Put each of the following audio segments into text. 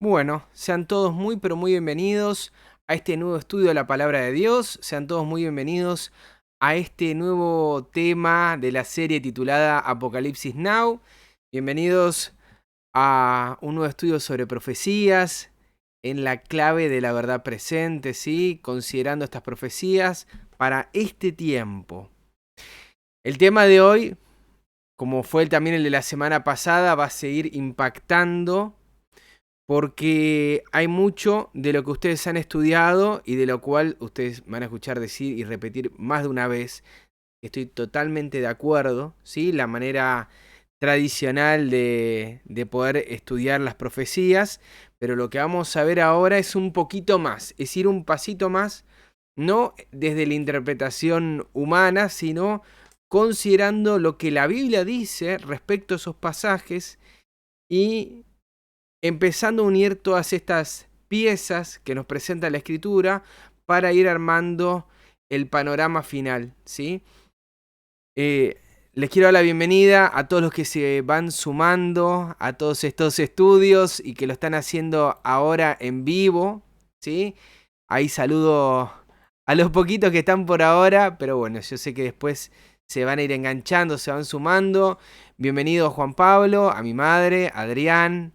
Bueno, sean todos muy pero muy bienvenidos a este nuevo estudio de la Palabra de Dios. Sean todos muy bienvenidos a este nuevo tema de la serie titulada Apocalipsis Now. Bienvenidos a un nuevo estudio sobre profecías en la clave de la verdad presente, ¿sí? Considerando estas profecías para este tiempo. El tema de hoy, como fue también el de la semana pasada, va a seguir impactando porque hay mucho de lo que ustedes han estudiado y de lo cual ustedes van a escuchar decir y repetir más de una vez. Estoy totalmente de acuerdo, ¿sí? La manera tradicional de poder estudiar las profecías, pero lo que vamos a ver ahora es un poquito más, es ir un pasito más, no desde la interpretación humana, sino considerando lo que la Biblia dice respecto a esos pasajes y empezando a unir todas estas piezas que nos presenta la escritura para ir armando el panorama final, ¿sí? Les quiero dar la bienvenida a todos los que se van sumando a todos estos estudios y que lo están haciendo ahora en vivo, ¿sí? Ahí saludo a los poquitos que están por ahora, pero bueno, yo sé que después se van a ir enganchando, se van sumando. Bienvenido Juan Pablo, a mi madre, Adrián,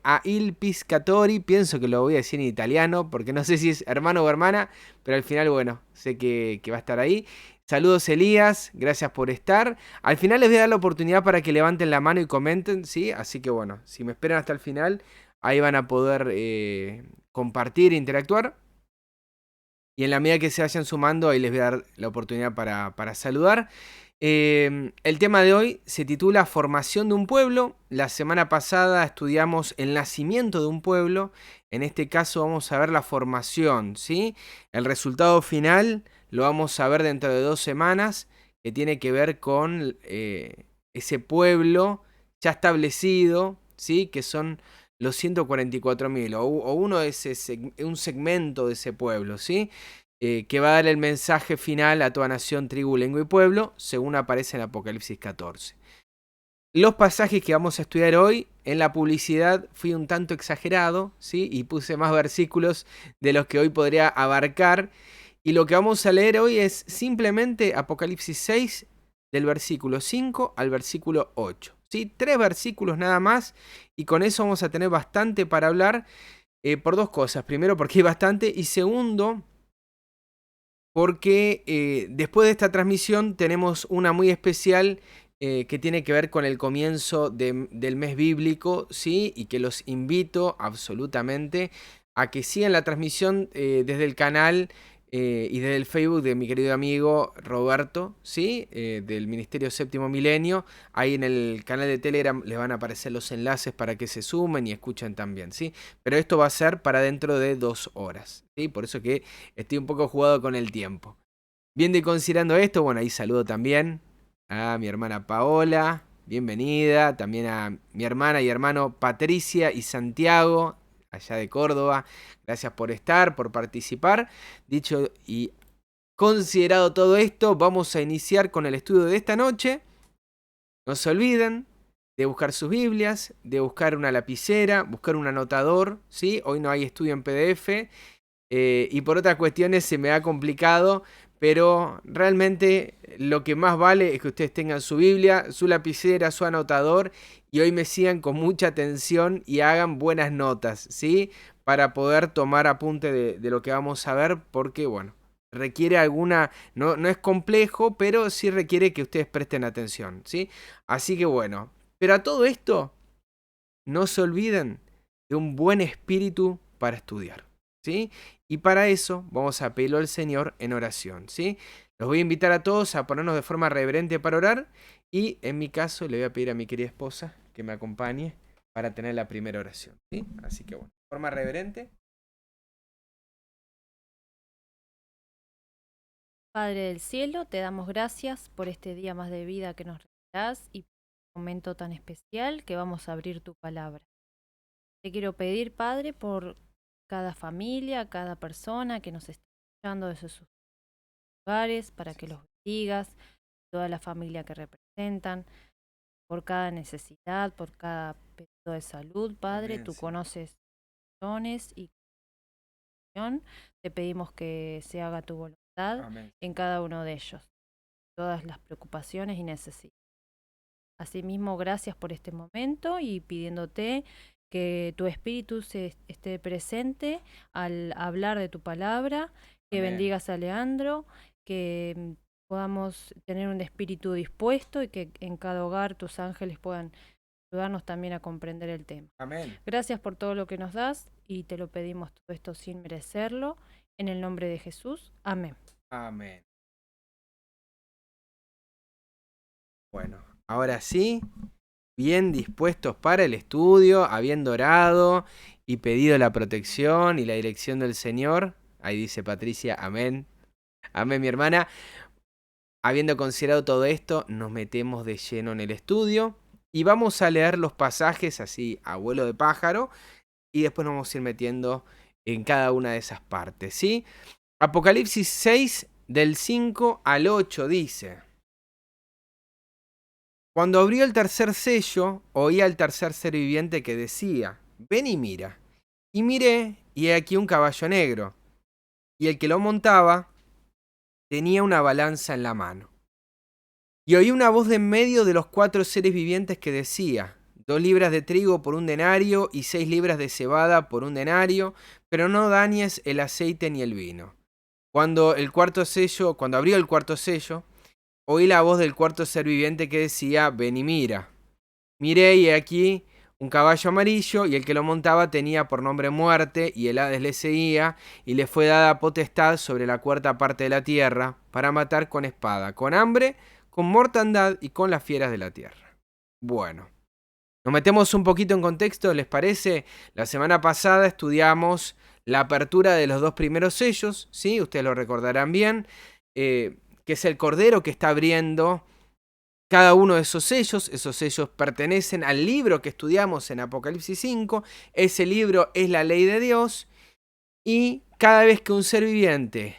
a Il Piscatori, pienso que lo voy a decir en italiano, porque no sé si es hermano o hermana, pero al final, bueno, sé que va a estar ahí. Saludos Elías, gracias por estar. Al final les voy a dar la oportunidad para que levanten la mano y comenten, ¿sí? Así que bueno, si me esperan hasta el final, ahí van a poder compartir e interactuar. Y en la medida que se vayan sumando, ahí les voy a dar la oportunidad para saludar. El tema de hoy se titula Formación de un pueblo. La semana pasada estudiamos el nacimiento de un pueblo. En este caso vamos a ver la formación, ¿sí? El resultado final lo vamos a ver dentro de 2 semanas, que tiene que ver con ese pueblo ya establecido, ¿sí? Que son los 144.000 o uno de un segmento de ese pueblo, ¿sí? Que va a dar el mensaje final a toda nación, tribu, lengua y pueblo, según aparece en Apocalipsis 14. Los pasajes que vamos a estudiar hoy, en la publicidad fui un tanto exagerado, ¿sí? Y puse más versículos de los que hoy podría abarcar. Y lo que vamos a leer hoy es simplemente Apocalipsis 6, del versículo 5 al versículo 8. ¿Sí? 3 versículos nada más, y con eso vamos a tener bastante para hablar, por 2 cosas. Primero, porque hay bastante, y segundo, porque después de esta transmisión tenemos una muy especial que tiene que ver con el comienzo del mes bíblico, ¿sí? Y que los invito absolutamente a que sigan la transmisión desde el canal y desde el Facebook de mi querido amigo Roberto, ¿sí? Del Ministerio Séptimo Milenio. Ahí en el canal de Telegram les van a aparecer los enlaces para que se sumen y escuchen también, ¿sí? Pero esto va a ser para dentro de 2 horas, ¿sí? Por eso que estoy un poco jugado con el tiempo. Viendo y considerando esto, bueno, ahí saludo también a mi hermana Paola, bienvenida, también a mi hermana y hermano Patricia y Santiago, allá de Córdoba. Gracias por estar, por participar. Dicho y considerado todo esto, vamos a iniciar con el estudio de esta noche. No se olviden de buscar sus Biblias, de buscar una lapicera, buscar un anotador, ¿sí? Hoy no hay estudio en PDF. Y por otras cuestiones se me ha complicado, pero realmente lo que más vale es que ustedes tengan su Biblia, su lapicera, su anotador y hoy me sigan con mucha atención y hagan buenas notas, ¿sí? Para poder tomar apunte de lo que vamos a ver, porque bueno, requiere alguna, no es complejo, pero sí requiere que ustedes presten atención, ¿sí? Así que bueno, pero a todo esto, no se olviden de un buen espíritu para estudiar, ¿sí? Y para eso vamos a pedirlo al Señor en oración, ¿sí? Los voy a invitar a todos a ponernos de forma reverente para orar y en mi caso le voy a pedir a mi querida esposa que me acompañe para tener la primera oración, ¿sí? Así que bueno, de forma reverente. Padre del cielo, te damos gracias por este día más de vida que nos regalás y por este momento tan especial que vamos a abrir tu palabra. Te quiero pedir, Padre, por cada familia, cada persona que nos esté escuchando desde sus hogares, para que los bendigas, toda la familia que representan, por cada necesidad, por cada pedido de salud, Padre. Amén, Tú Señor. conoces dones y te pedimos que se haga tu voluntad Amén. en cada uno de ellos, todas las preocupaciones y necesidades. Asimismo, gracias por este momento y pidiéndote que tu espíritu esté presente al hablar de tu palabra, que Amén. bendigas a Leandro, que podamos tener un espíritu dispuesto y que en cada hogar tus ángeles puedan ayudarnos también a comprender el tema. Amén. Gracias por todo lo que nos das y te lo pedimos todo esto sin merecerlo. En el nombre de Jesús. Amén. Amén. Bueno, ahora sí, bien dispuestos para el estudio, habiendo orado y pedido la protección y la dirección del Señor. Ahí dice Patricia, amén. Amén, mi hermana. Habiendo considerado todo esto, nos metemos de lleno en el estudio y vamos a leer los pasajes así a vuelo de pájaro y después nos vamos a ir metiendo en cada una de esas partes, ¿sí? Apocalipsis 6, del 5 al 8 dice: Cuando abrió el tercer sello, oí al tercer ser viviente que decía: ven y mira. Y miré, y he aquí un caballo negro, y el que lo montaba tenía una balanza en la mano. Y oí una voz de en medio de los 4 seres vivientes que decía: 2 libras de trigo por 1 denario y 6 libras de cebada por 1 denario, pero no dañes el aceite ni el vino. Cuando abrió el cuarto sello, oí la voz del cuarto ser viviente que decía: ven y mira. Miré, y aquí un caballo amarillo, y el que lo montaba tenía por nombre Muerte, y el Hades le seguía, y le fue dada potestad sobre la cuarta parte de la tierra, para matar con espada, con hambre, con mortandad y con las fieras de la tierra. Bueno, nos metemos un poquito en contexto, ¿les parece? La semana pasada estudiamos la apertura de los 2 primeros sellos, ¿sí? Ustedes lo recordarán bien, que es el Cordero que está abriendo cada uno de esos sellos pertenecen al libro que estudiamos en Apocalipsis 5, ese libro es la ley de Dios, y cada vez que un ser viviente,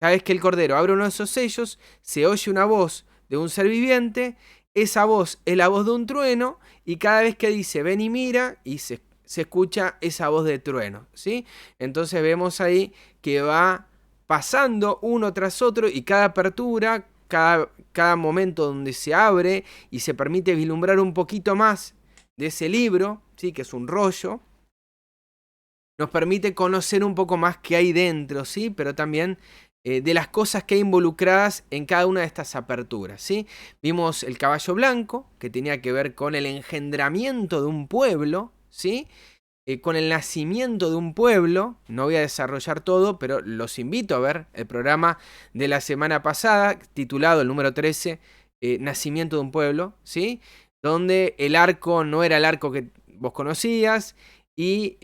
cada vez que el Cordero abre uno de esos sellos, se oye una voz de un ser viviente, esa voz es la voz de un trueno, y cada vez que dice ven y mira, y se escucha esa voz de trueno, ¿sí? Entonces vemos ahí que va pasando uno tras otro, y cada apertura, cada momento donde se abre y se permite vislumbrar un poquito más de ese libro, ¿sí? Que es un rollo, nos permite conocer un poco más qué hay dentro, ¿sí? Pero también de las cosas que hay involucradas en cada una de estas aperturas, ¿sí? Vimos el caballo blanco, que tenía que ver con el engendramiento de un pueblo, ¿sí? Con el nacimiento de un pueblo. No voy a desarrollar todo, pero los invito a ver el programa de la semana pasada, titulado el número 13, Nacimiento de un pueblo, ¿sí? Donde el arco no era el arco que vos conocías, y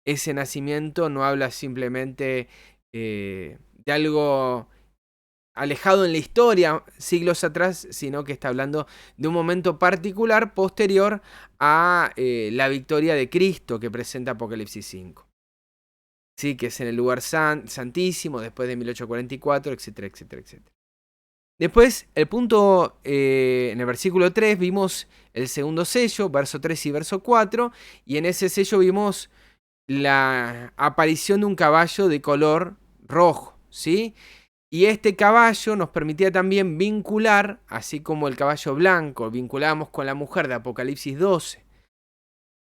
ese nacimiento no habla simplemente de algo alejado en la historia siglos atrás, sino que está hablando de un momento particular posterior a la victoria de Cristo que presenta Apocalipsis 5. Sí, que es en el lugar santísimo, después de 1844, etcétera, etcétera, etcétera. Después, el punto, en el versículo 3 vimos el segundo sello, verso 3 y verso 4, y en ese sello vimos la aparición de un caballo de color rojo, ¿sí? Y este caballo nos permitía también vincular, así como el caballo blanco vinculamos con la mujer de Apocalipsis 12,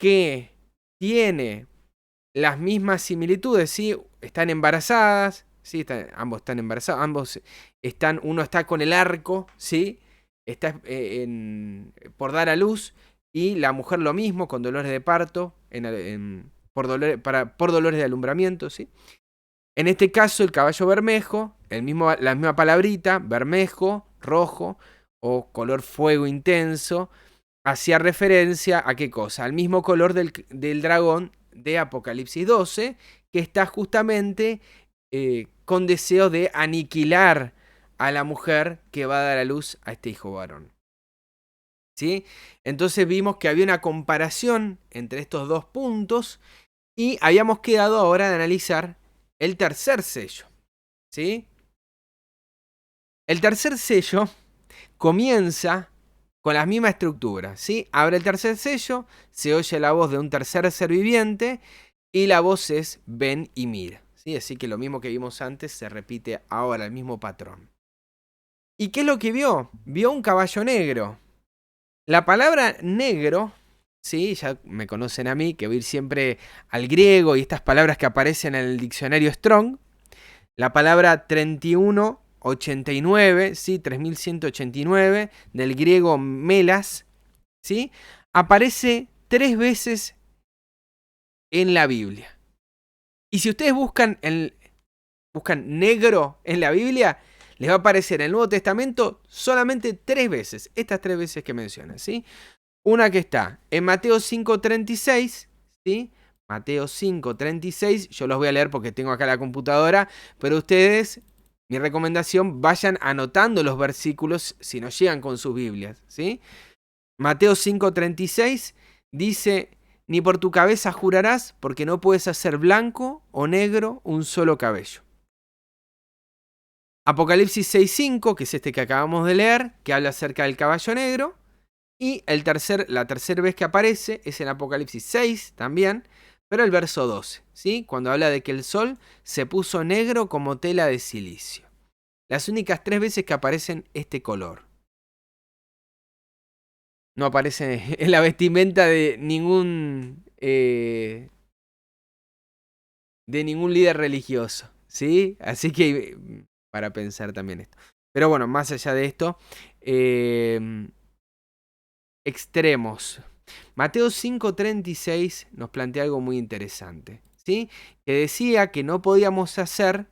que tiene las mismas similitudes, ¿sí? Están embarazadas, ¿sí? Ambos están embarazados, uno está con el arco, ¿sí? Está por dar a luz, y la mujer lo mismo, con dolores de parto, por dolores de alumbramiento, ¿sí? En este caso, el caballo bermejo, la misma palabrita, bermejo, rojo o color fuego intenso, hacía referencia a qué cosa, al mismo color del dragón de Apocalipsis 12, que está justamente con deseo de aniquilar a la mujer que va a dar a luz a este hijo varón. ¿Sí? Entonces vimos que había una comparación entre estos 2 puntos, y habíamos quedado ahora de analizar el tercer sello, ¿sí? El tercer sello comienza con la misma estructura, ¿sí? Abre el tercer sello, se oye la voz de un tercer ser viviente y la voz es ven y mira, ¿sí? Así que lo mismo que vimos antes se repite ahora, el mismo patrón. ¿Y qué es lo que vio? Vio un caballo negro. La palabra negro, sí, ya me conocen a mí, que voy a ir siempre al griego y estas palabras que aparecen en el diccionario Strong. La palabra 3189, ¿sí? 3189, del griego melas, ¿sí? Aparece 3 veces en la Biblia. Y si ustedes buscan negro en la Biblia, les va a aparecer en el Nuevo Testamento solamente 3 veces. Estas 3 veces que mencionan, ¿sí? Una que está en Mateo 5:36, ¿sí? Mateo 5:36, yo los voy a leer porque tengo acá la computadora, pero ustedes, mi recomendación, vayan anotando los versículos si no llegan con sus Biblias, ¿sí? Mateo 5:36 dice, ni por tu cabeza jurarás, porque no puedes hacer blanco o negro un solo cabello. Apocalipsis 6:5, que es este que acabamos de leer, que habla acerca del caballo negro. Y la tercera vez que aparece es en Apocalipsis 6 también, pero el verso 12, ¿sí? Cuando habla de que el sol se puso negro como tela de silicio. Las únicas 3 veces que aparecen este color. No aparece en la vestimenta de ningún líder religioso, ¿sí? Así que para pensar también esto. Pero bueno, más allá de esto, extremos. Mateo 5:36 nos plantea algo muy interesante, ¿sí? Que decía que no podíamos hacer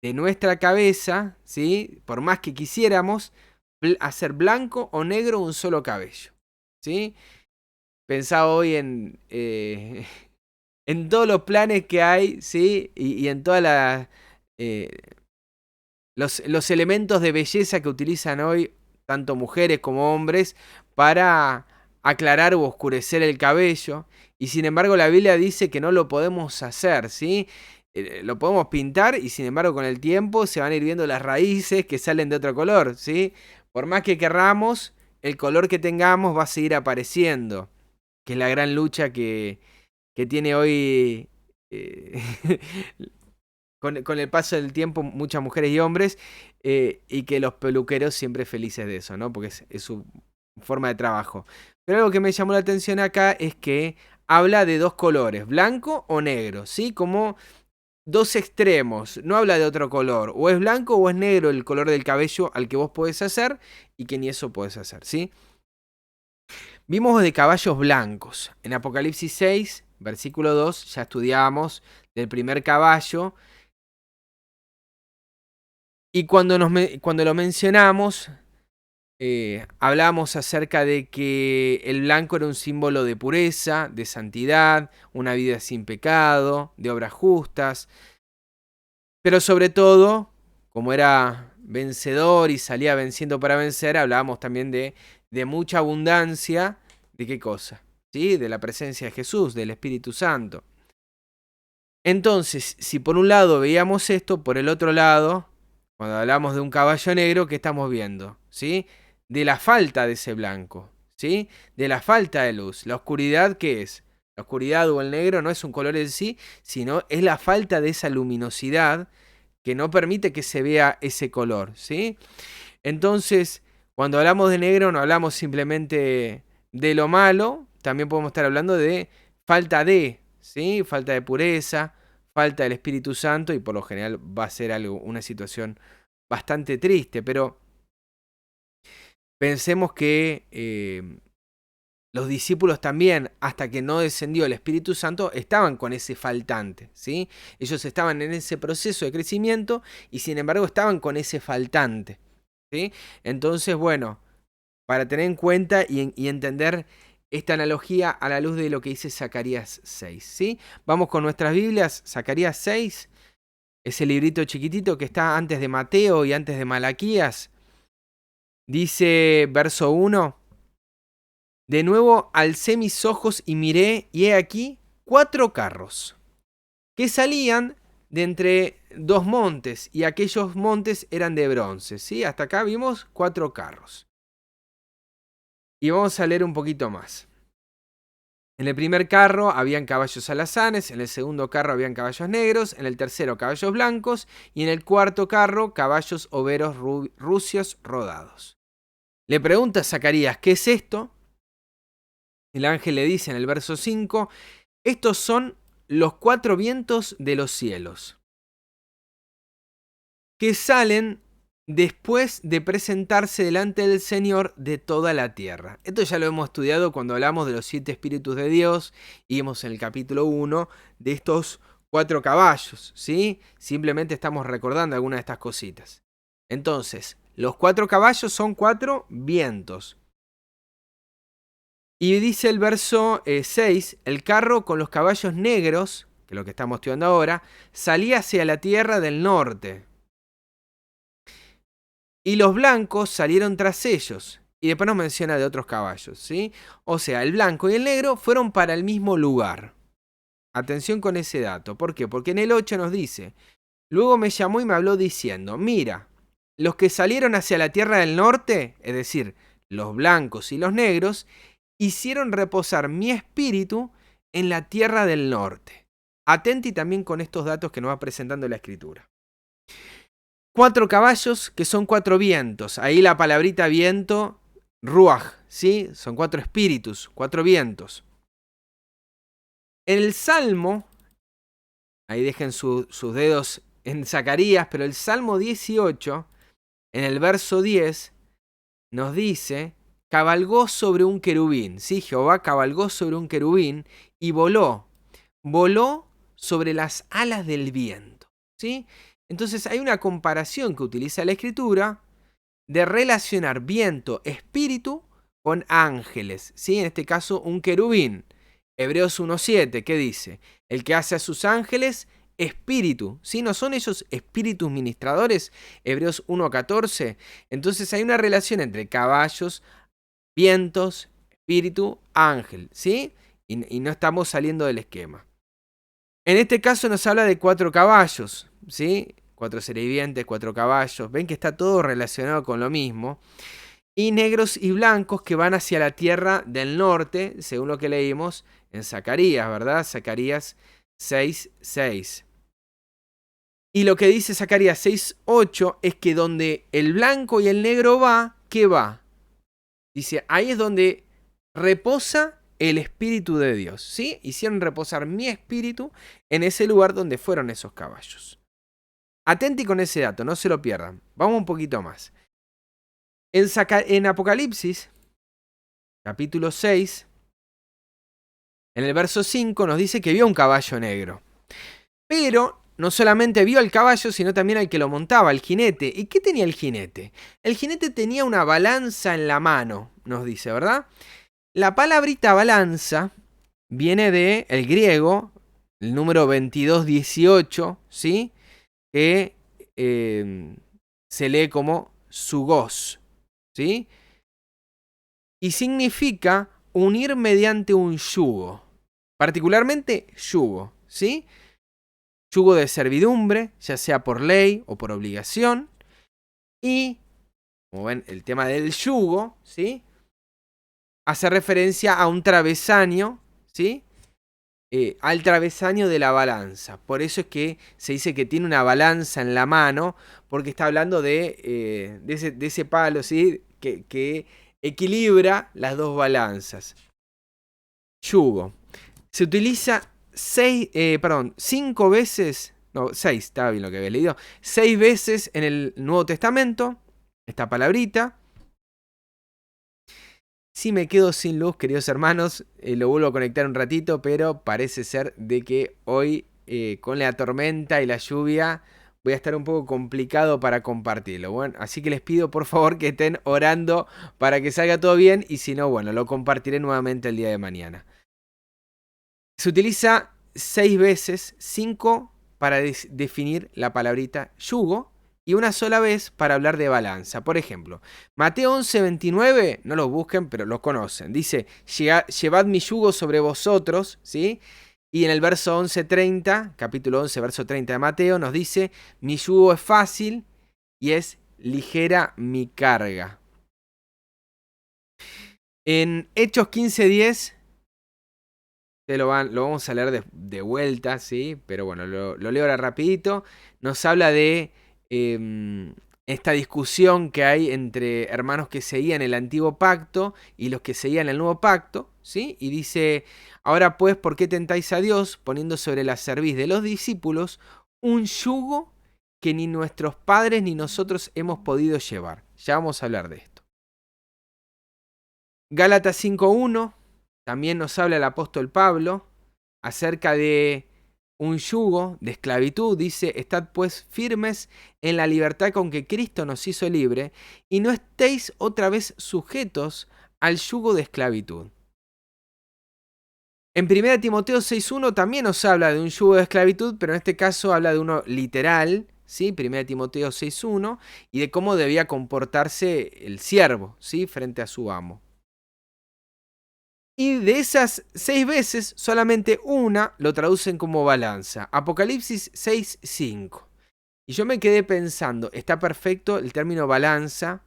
de nuestra cabeza, ¿sí? Por más que quisiéramos, hacer blanco o negro un solo cabello, ¿sí? Pensaba hoy en todos los planes que hay, ¿sí? Y en todas los elementos de belleza que utilizan hoy, tanto mujeres como hombres, para aclarar o oscurecer el cabello. Y sin embargo la Biblia dice que no lo podemos hacer, ¿sí? Lo podemos pintar y sin embargo con el tiempo se van a ir viendo las raíces que salen de otro color, ¿sí? Por más que querramos, el color que tengamos va a seguir apareciendo, que es la gran lucha que tiene hoy con el paso del tiempo muchas mujeres y hombres, y que los peluqueros siempre felices de eso, ¿no? Porque es su forma de trabajo. Pero algo que me llamó la atención acá es que habla de 2 colores, blanco o negro, ¿sí? Como 2 extremos, no habla de otro color, o es blanco o es negro el color del cabello al que vos podés hacer y que ni eso podés hacer, ¿sí? Vimos de caballos blancos. En Apocalipsis 6, versículo 2, ya estudiábamos del primer caballo. Y cuando lo mencionamos, hablamos acerca de que el blanco era un símbolo de pureza, de santidad, una vida sin pecado, de obras justas. Pero sobre todo, como era vencedor y salía venciendo para vencer, hablábamos también de mucha abundancia. ¿De qué cosa? ¿Sí? De la presencia de Jesús, del Espíritu Santo. Entonces, si por un lado veíamos esto, por el otro lado, cuando hablamos de un caballo negro, ¿qué estamos viendo? ¿Sí? De la falta de ese blanco, ¿sí? De la falta de luz. ¿La oscuridad qué es? La oscuridad o el negro no es un color en sí, sino es la falta de esa luminosidad que no permite que se vea ese color, ¿sí? Entonces, cuando hablamos de negro, no hablamos simplemente de lo malo, también podemos estar hablando de falta de, ¿sí? Falta de pureza, falta del Espíritu Santo, y por lo general va a ser una situación bastante triste, pero pensemos que los discípulos también, hasta que no descendió el Espíritu Santo, estaban con ese faltante, ¿sí? Ellos estaban en ese proceso de crecimiento y sin embargo estaban con ese faltante, ¿sí? Entonces, bueno, para tener en cuenta y entender esta analogía a la luz de lo que dice Zacarías 6, ¿sí? Vamos con nuestras Biblias, Zacarías 6, ese librito chiquitito que está antes de Mateo y antes de Malaquías. Dice verso 1, de nuevo alcé mis ojos y miré, y he aquí 4 carros que salían de entre 2 montes, y aquellos montes eran de bronce, ¿sí? Hasta acá vimos 4 carros. Y vamos a leer un poquito más. En el primer carro habían caballos alazanes, en el segundo carro habían caballos negros, en el tercero caballos blancos y en el cuarto carro caballos overos rucios rodados. Le pregunta a Zacarías, ¿qué es esto? El ángel le dice en el verso 5, estos son los 4 vientos de los cielos, que salen después de presentarse delante del Señor de toda la tierra. Esto ya lo hemos estudiado cuando hablamos de los 7 espíritus de Dios y vimos en el capítulo 1 de estos 4 caballos, ¿sí? Simplemente estamos recordando algunas de estas cositas. Entonces, los 4 caballos son 4 vientos. Y dice el verso 6, el carro con los caballos negros, que es lo que estamos estudiando ahora, salía hacia la tierra del norte. Y los blancos salieron tras ellos. Y después nos menciona de otros caballos, ¿sí? O sea, el blanco y el negro fueron para el mismo lugar. Atención con ese dato. ¿Por qué? Porque en el 8 nos dice, luego me llamó y me habló diciendo, mira, los que salieron hacia la tierra del norte, es decir, los blancos y los negros, hicieron reposar mi espíritu en la tierra del norte. Atenti también con estos datos que nos va presentando la Escritura. 4 caballos que son 4 vientos. Ahí la palabrita viento, ruaj, ¿sí? Son 4 espíritus, 4 vientos. En el Salmo, ahí dejen sus dedos en Zacarías, pero el Salmo 18, en el verso 10, nos dice, cabalgó sobre un querubín, ¿sí? Jehová cabalgó sobre un querubín y voló sobre las alas del viento, ¿sí? Entonces hay una comparación que utiliza la Escritura de relacionar viento, espíritu con ángeles, ¿sí? En este caso un querubín. Hebreos 1.7, ¿qué dice? El que hace a sus ángeles espíritu, ¿sí? ¿No son ellos espíritus ministradores? Hebreos 1.14. Entonces hay una relación entre caballos, vientos, espíritu, ángel, ¿sí? Y no estamos saliendo del esquema. En este caso nos habla de 4 caballos, ¿sí? 4 vivientes, 4 caballos. Ven que está todo relacionado con lo mismo. Y negros y blancos que van hacia la tierra del norte, según lo que leímos en Zacarías, ¿verdad? Zacarías 6.6. Y lo que dice Zacarías 6.8 es que donde el blanco y el negro va, ¿qué va? Dice, ahí es donde reposa el Espíritu de Dios, ¿sí? Hicieron reposar mi espíritu en ese lugar donde fueron esos caballos. Atenti con ese dato, no se lo pierdan. Vamos un poquito más. En Apocalipsis, capítulo 6, en el verso 5 nos dice que vio un caballo negro. Pero no solamente vio al caballo, sino también al que lo montaba, el jinete. ¿Y qué tenía el jinete? El jinete tenía una balanza en la mano, nos dice, ¿verdad? La palabrita balanza viene del griego, el número 2218, ¿sí? Que se lee como zugos, ¿sí? Y significa unir mediante un yugo, particularmente yugo, ¿sí? Yugo de servidumbre, ya sea por ley o por obligación. Y, como ven, el tema del yugo, ¿sí? Hace referencia a un travesaño, ¿sí? Al travesaño de la balanza. Por eso es que se dice que tiene una balanza en la mano, porque está hablando de ese palo, ¿sí? Que equilibra las dos balanzas. Yugo. Se utiliza 5 veces, no, 6, estaba bien lo que había leído, 6 veces en el Nuevo Testamento, esta palabrita. Si me quedo sin luz, queridos hermanos, lo vuelvo a conectar un ratito, pero parece ser de que hoy con la tormenta y la lluvia voy a estar un poco complicado para compartirlo. Bueno, así que les pido por favor que estén orando para que salga todo bien y si no, bueno, lo compartiré nuevamente el día de mañana. Se utiliza 6 veces, 5 para definir la palabrita yugo y una sola vez para hablar de balanza. Por ejemplo, Mateo 11:29, no lo busquen, pero lo conocen. Dice, llevad mi yugo sobre vosotros, ¿sí? Y en el verso 11:30, capítulo 11, verso 30 de Mateo, nos dice, mi yugo es fácil y es ligera mi carga. En Hechos 15:10, lo vamos a leer de vuelta, ¿sí? Pero bueno, lo leo ahora rapidito. Nos habla de esta discusión que hay entre hermanos que seguían el antiguo pacto y los que seguían el nuevo pacto, ¿sí? Y dice, ahora pues, ¿por qué tentáis a Dios poniendo sobre la cerviz de los discípulos un yugo que ni nuestros padres ni nosotros hemos podido llevar? Ya vamos a hablar de esto. Gálatas 5:1, también nos habla el apóstol Pablo acerca de un yugo de esclavitud. Dice, estad pues firmes en la libertad con que Cristo nos hizo libre y no estéis otra vez sujetos al yugo de esclavitud. En 1 Timoteo 6:1 también nos habla de un yugo de esclavitud, pero en este caso habla de uno literal, ¿sí? 1 Timoteo 6:1, y de cómo debía comportarse el siervo, ¿sí? Frente a su amo. Y de esas 6 veces, solamente una lo traducen como balanza. Apocalipsis 6:5. Y yo me quedé pensando, está perfecto el término balanza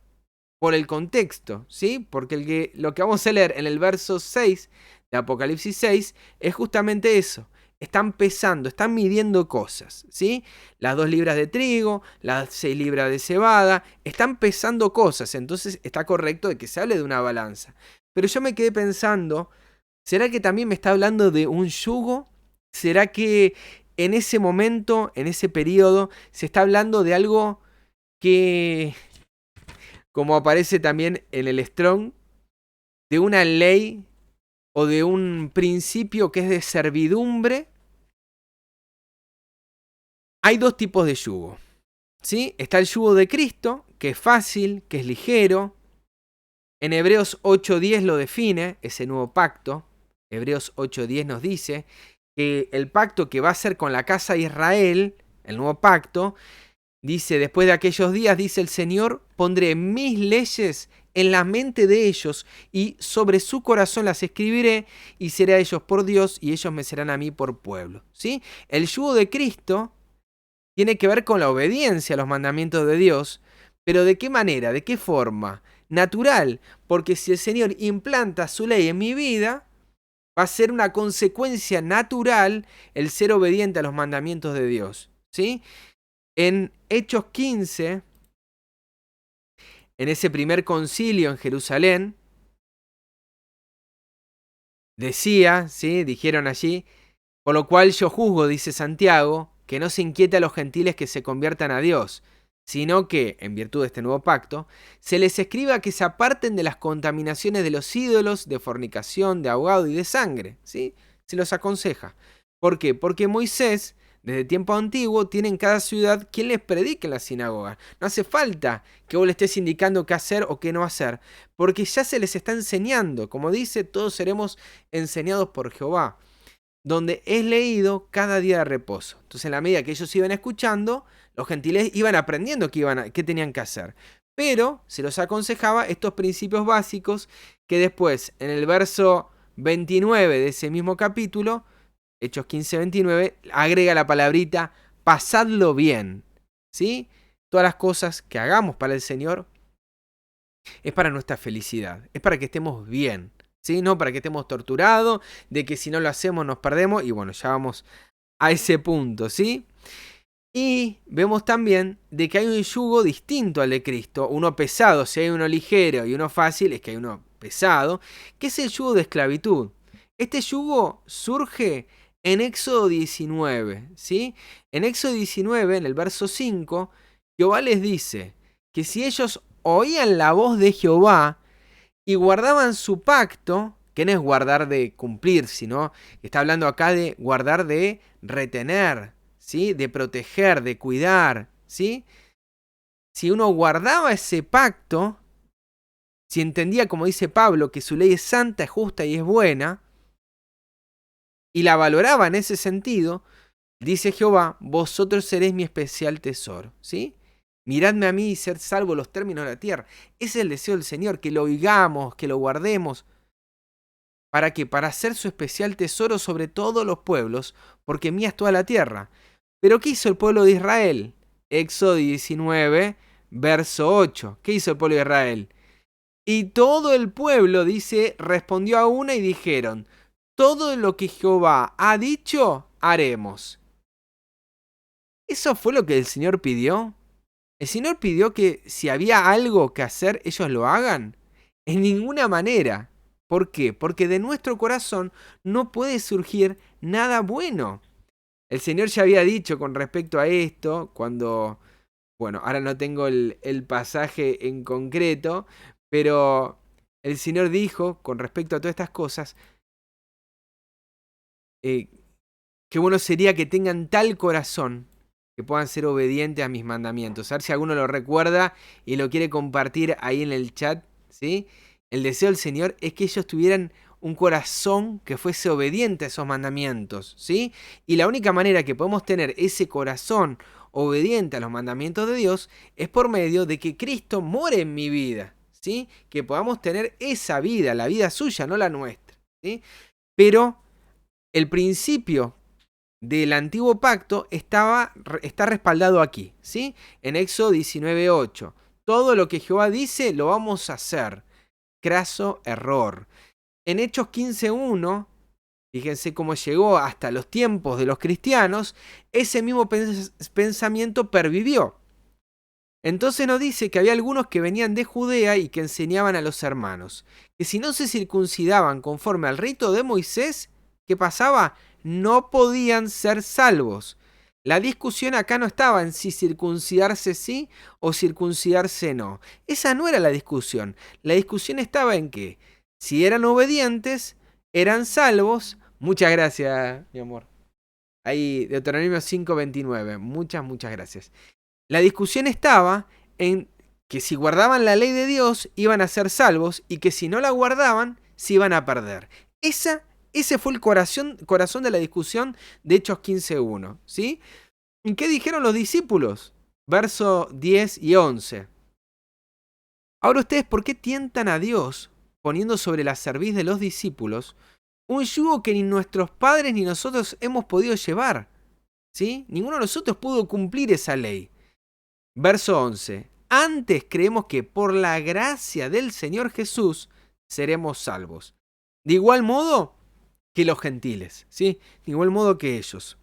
por el contexto, ¿sí? Porque lo que vamos a leer en el verso 6 de Apocalipsis 6 es justamente eso. Están pesando, están midiendo cosas, ¿sí? Las 2 libras de trigo, las 6 libras de cebada, están pesando cosas, entonces está correcto de que se hable de una balanza. Pero yo me quedé pensando, ¿será que también me está hablando de un yugo? ¿Será que en ese momento, en ese periodo, se está hablando de algo que, como aparece también en el Strong, de una ley o de un principio que es de servidumbre? Hay 2 tipos de yugo, ¿sí? Está el yugo de Cristo, que es fácil, que es ligero. En Hebreos 8:10 lo define, ese nuevo pacto. Hebreos 8:10 nos dice que el pacto que va a hacer con la casa de Israel, el nuevo pacto, dice, después de aquellos días, dice el Señor, pondré mis leyes en la mente de ellos y sobre su corazón las escribiré y seré a ellos por Dios y ellos me serán a mí por pueblo. ¿Sí? El yugo de Cristo tiene que ver con la obediencia a los mandamientos de Dios, pero ¿de qué manera? ¿De qué forma? Natural, porque si el Señor implanta su ley en mi vida, va a ser una consecuencia natural el ser obediente a los mandamientos de Dios. ¿Sí? En Hechos 15, en ese primer concilio en Jerusalén, decía, ¿sí? Dijeron allí, por lo cual yo juzgo, dice Santiago, que no se inquiete a los gentiles que se conviertan a Dios, sino que, en virtud de este nuevo pacto, se les escriba que se aparten de las contaminaciones de los ídolos, de fornicación, de ahogado y de sangre, ¿sí? Se los aconseja. ¿Por qué? Porque Moisés, desde tiempo antiguo, tiene en cada ciudad quien les predique en la sinagoga. No hace falta que vos le estés indicando qué hacer o qué no hacer, porque ya se les está enseñando. Como dice, todos seremos enseñados por Jehová, donde es leído cada día de reposo. Entonces, en la medida que ellos iban escuchando, los gentiles iban aprendiendo qué tenían que hacer. Pero se los aconsejaba estos principios básicos que después, en el verso 29 de ese mismo capítulo, Hechos 15:29, agrega la palabrita, pasadlo bien. ¿Sí? Todas las cosas que hagamos para el Señor es para nuestra felicidad, es para que estemos bien. ¿Sí? No para que estemos torturados, de que si no lo hacemos nos perdemos. Y bueno, ya vamos a ese punto, ¿sí? Y vemos también de que hay un yugo distinto al de Cristo, uno pesado. Si hay uno ligero y uno fácil, es que hay uno pesado, que es el yugo de esclavitud. Este yugo surge en Éxodo 19, ¿sí? En Éxodo 19, en el verso 5, Jehová les dice que si ellos oían la voz de Jehová y guardaban su pacto, que no es guardar de cumplir, sino está hablando acá de guardar de retener, ¿sí? De proteger, de cuidar, ¿sí? Si uno guardaba ese pacto, si entendía, como dice Pablo, que su ley es santa, es justa y es buena, y la valoraba en ese sentido, dice Jehová, vosotros seréis mi especial tesoro, ¿sí? Miradme a mí y sed salvo los términos de la tierra. Ese es el deseo del Señor, que lo oigamos, que lo guardemos. ¿Para qué? Para hacer su especial tesoro sobre todos los pueblos, porque mía es toda la tierra. ¿Pero qué hizo el pueblo de Israel? Éxodo 19, verso 8. ¿Qué hizo el pueblo de Israel? Y todo el pueblo, dice, respondió a una y dijeron: todo lo que Jehová ha dicho, haremos. ¿Eso fue lo que el Señor pidió? ¿El Señor pidió que si había algo que hacer, ellos lo hagan? En ninguna manera. ¿Por qué? Porque de nuestro corazón no puede surgir nada bueno. El Señor ya había dicho con respecto a esto, cuando, bueno, ahora no tengo el pasaje en concreto, pero el Señor dijo con respecto a todas estas cosas, qué bueno sería que tengan tal corazón que puedan ser obedientes a mis mandamientos. A ver si alguno lo recuerda y lo quiere compartir ahí en el chat, ¿sí? El deseo del Señor es que ellos tuvieran un corazón que fuese obediente a esos mandamientos, ¿sí? Y la única manera que podemos tener ese corazón obediente a los mandamientos de Dios es por medio de que Cristo more en mi vida, ¿sí? Que podamos tener esa vida, la vida suya, no la nuestra, ¿sí? Pero el principio del antiguo pacto está respaldado aquí, ¿sí? En Éxodo 19:8. Todo lo que Jehová dice lo vamos a hacer. Craso error. En Hechos 15:1, fíjense cómo llegó hasta los tiempos de los cristianos, ese mismo pensamiento pervivió. Entonces nos dice que había algunos que venían de Judea y que enseñaban a los hermanos que si no se circuncidaban conforme al rito de Moisés, ¿qué pasaba? No podían ser salvos. La discusión acá no estaba en si circuncidarse sí o circuncidarse no. Esa no era la discusión. La discusión estaba en que si eran obedientes, eran salvos. Muchas gracias, mi amor. Ahí, Deuteronomio 5:29. Muchas gracias. La discusión estaba en que si guardaban la ley de Dios iban a ser salvos y que si no la guardaban se iban a perder. Ese fue el corazón de la discusión de Hechos 15:1, ¿sí? ¿Y qué dijeron los discípulos? Verso 10 y 11. Ahora ustedes, ¿por qué tientan a Dios poniendo sobre la cerviz de los discípulos un yugo que ni nuestros padres ni nosotros hemos podido llevar? ¿Sí? Ninguno de nosotros pudo cumplir esa ley. Verso 11. Antes creemos que por la gracia del Señor Jesús seremos salvos. De igual modo que los gentiles, ¿sí? De igual modo que ellos.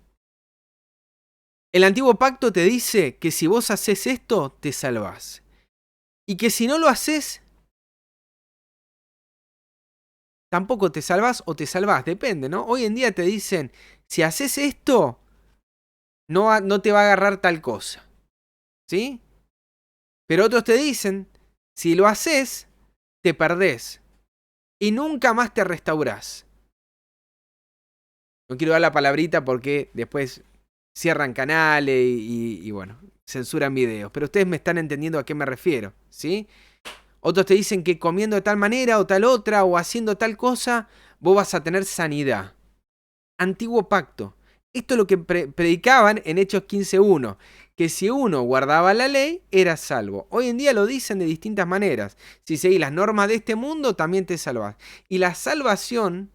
El antiguo pacto te dice que si vos haces esto, te salvás. Y que si no lo haces, tampoco te salvás o te salvás, depende, ¿no? Hoy en día te dicen, si haces esto, no te va a agarrar tal cosa, ¿sí? Pero otros te dicen, si lo haces, te perdés y nunca más te restaurás. No quiero dar la palabrita porque después cierran canales y bueno, censuran videos. Pero ustedes me están entendiendo a qué me refiero, ¿sí? Otros te dicen que comiendo de tal manera o tal otra o haciendo tal cosa, vos vas a tener sanidad. Antiguo pacto. Esto es lo que predicaban en Hechos 15:1, que si uno guardaba la ley, era salvo. Hoy en día lo dicen de distintas maneras. Si seguís las normas de este mundo, también te salvás. Y la salvación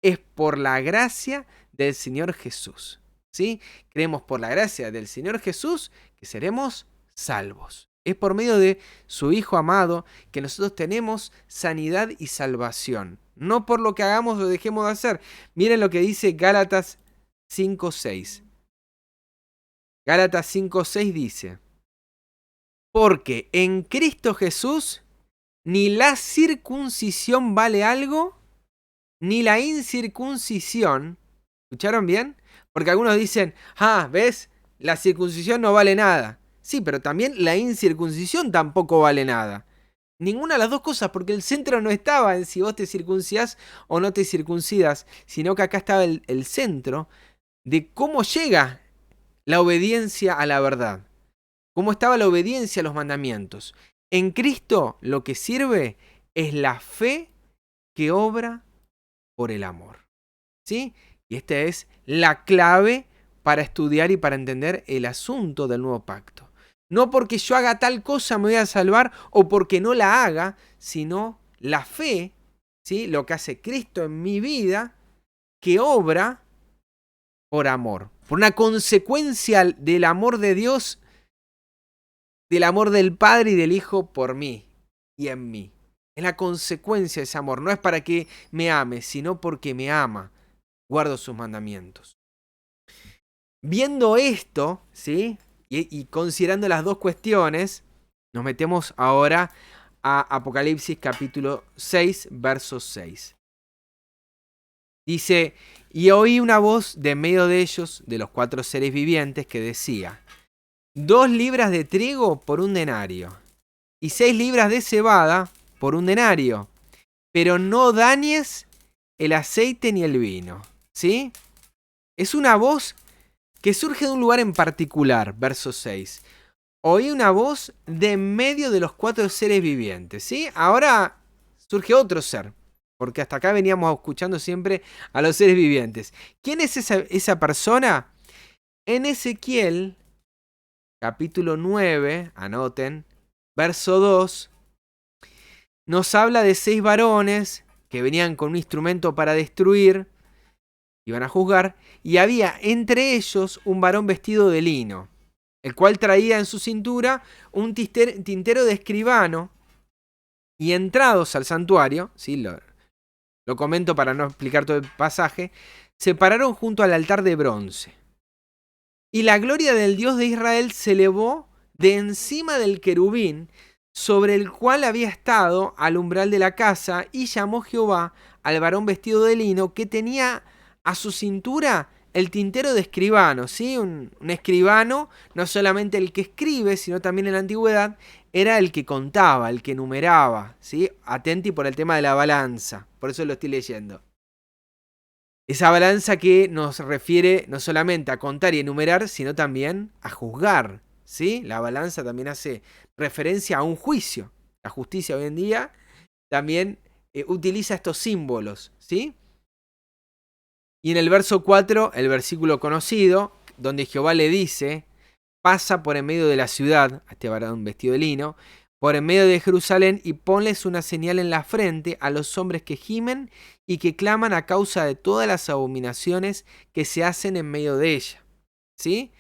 es por la gracia del Señor Jesús, ¿sí? Creemos por la gracia del Señor Jesús que seremos salvos. Es por medio de su Hijo amado que nosotros tenemos sanidad y salvación. No por lo que hagamos o dejemos de hacer. Miren lo que dice Gálatas 5:6. Gálatas 5:6 dice: porque en Cristo Jesús ni la circuncisión vale algo, ni la incircuncisión. ¿Escucharon bien? Porque algunos dicen, ¿ves? La circuncisión no vale nada. Sí, pero también la incircuncisión tampoco vale nada. Ninguna de las dos cosas, porque el centro no estaba en si vos te circuncidas o no te circuncidas, sino que acá estaba el centro de cómo llega la obediencia a la verdad. Cómo estaba la obediencia a los mandamientos. En Cristo lo que sirve es la fe que obra por el amor, ¿sí? Y esta es la clave para estudiar y para entender el asunto del nuevo pacto. No porque yo haga tal cosa me voy a salvar o porque no la haga, sino la fe, ¿sí? Lo que hace Cristo en mi vida, que obra por amor, por una consecuencia del amor de Dios, del amor del Padre y del Hijo por mí y en mí. Es la consecuencia de ese amor. No es para que me ame, sino porque me ama. Guardo sus mandamientos. Viendo esto, ¿sí? Y considerando las dos cuestiones, nos metemos ahora a Apocalipsis capítulo 6, verso 6. Dice, y oí una voz de en medio de ellos, de los 4 seres vivientes, que decía, 2 libras de trigo por un denario, y 6 libras de cebada por un denario, pero no dañes el aceite ni el vino. ¿Sí? Es una voz que surge de un lugar en particular, verso 6. Oí una voz de en medio de los 4 seres vivientes. ¿Sí? Ahora surge otro ser, porque hasta acá veníamos escuchando siempre a los seres vivientes. ¿Quién es esa persona? En Ezequiel, capítulo 9, anoten, verso 2, nos habla de 6 varones que venían con un instrumento para destruir, iban a juzgar, y había entre ellos un varón vestido de lino, el cual traía en su cintura un tintero de escribano, y entrados al santuario, ¿sí? Lo comento para no explicar todo el pasaje, se pararon junto al altar de bronce. Y la gloria del Dios de Israel se elevó de encima del querubín sobre el cual había estado al umbral de la casa, y llamó Jehová al varón vestido de lino que tenía a su cintura el tintero de escribano. ¿Sí? Un escribano, no solamente el que escribe, sino también en la antigüedad, era el que contaba, el que numeraba. ¿Sí? Atenti por el tema de la balanza, por eso lo estoy leyendo. Esa balanza que nos refiere no solamente a contar y enumerar, sino también a juzgar. ¿Sí? La balanza también hace referencia a un juicio. La justicia hoy en día también utiliza estos símbolos. ¿Sí? Y en el verso 4, el versículo conocido, donde Jehová le dice, pasa por en medio de la ciudad, a este varón vestido de lino, por en medio de Jerusalén, y ponles una señal en la frente a los hombres que gimen y que claman a causa de todas las abominaciones que se hacen en medio de ella. ¿Sí?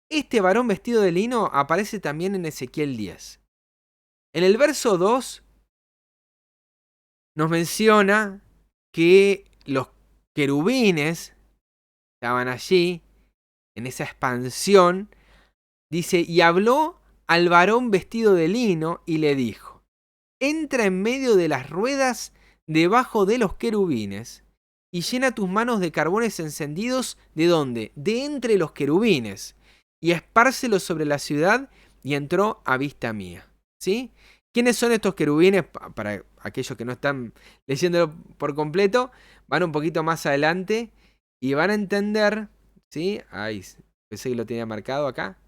Este varón vestido de lino aparece también en Ezequiel 10. En el verso 2 nos menciona que los querubines estaban allí, en esa expansión. Dice, y habló al varón vestido de lino y le dijo, entra en medio de las ruedas debajo de los querubines y llena tus manos de carbones encendidos. ¿De dónde? De entre los querubines, y espárcelos sobre la ciudad, y entró a vista mía. ¿Sí? ¿Quiénes son estos querubines? Para aquellos que no están leyéndolo por completo, van un poquito más adelante y van a entender. ¿Sí? Ahí, pensé que lo tenía marcado acá.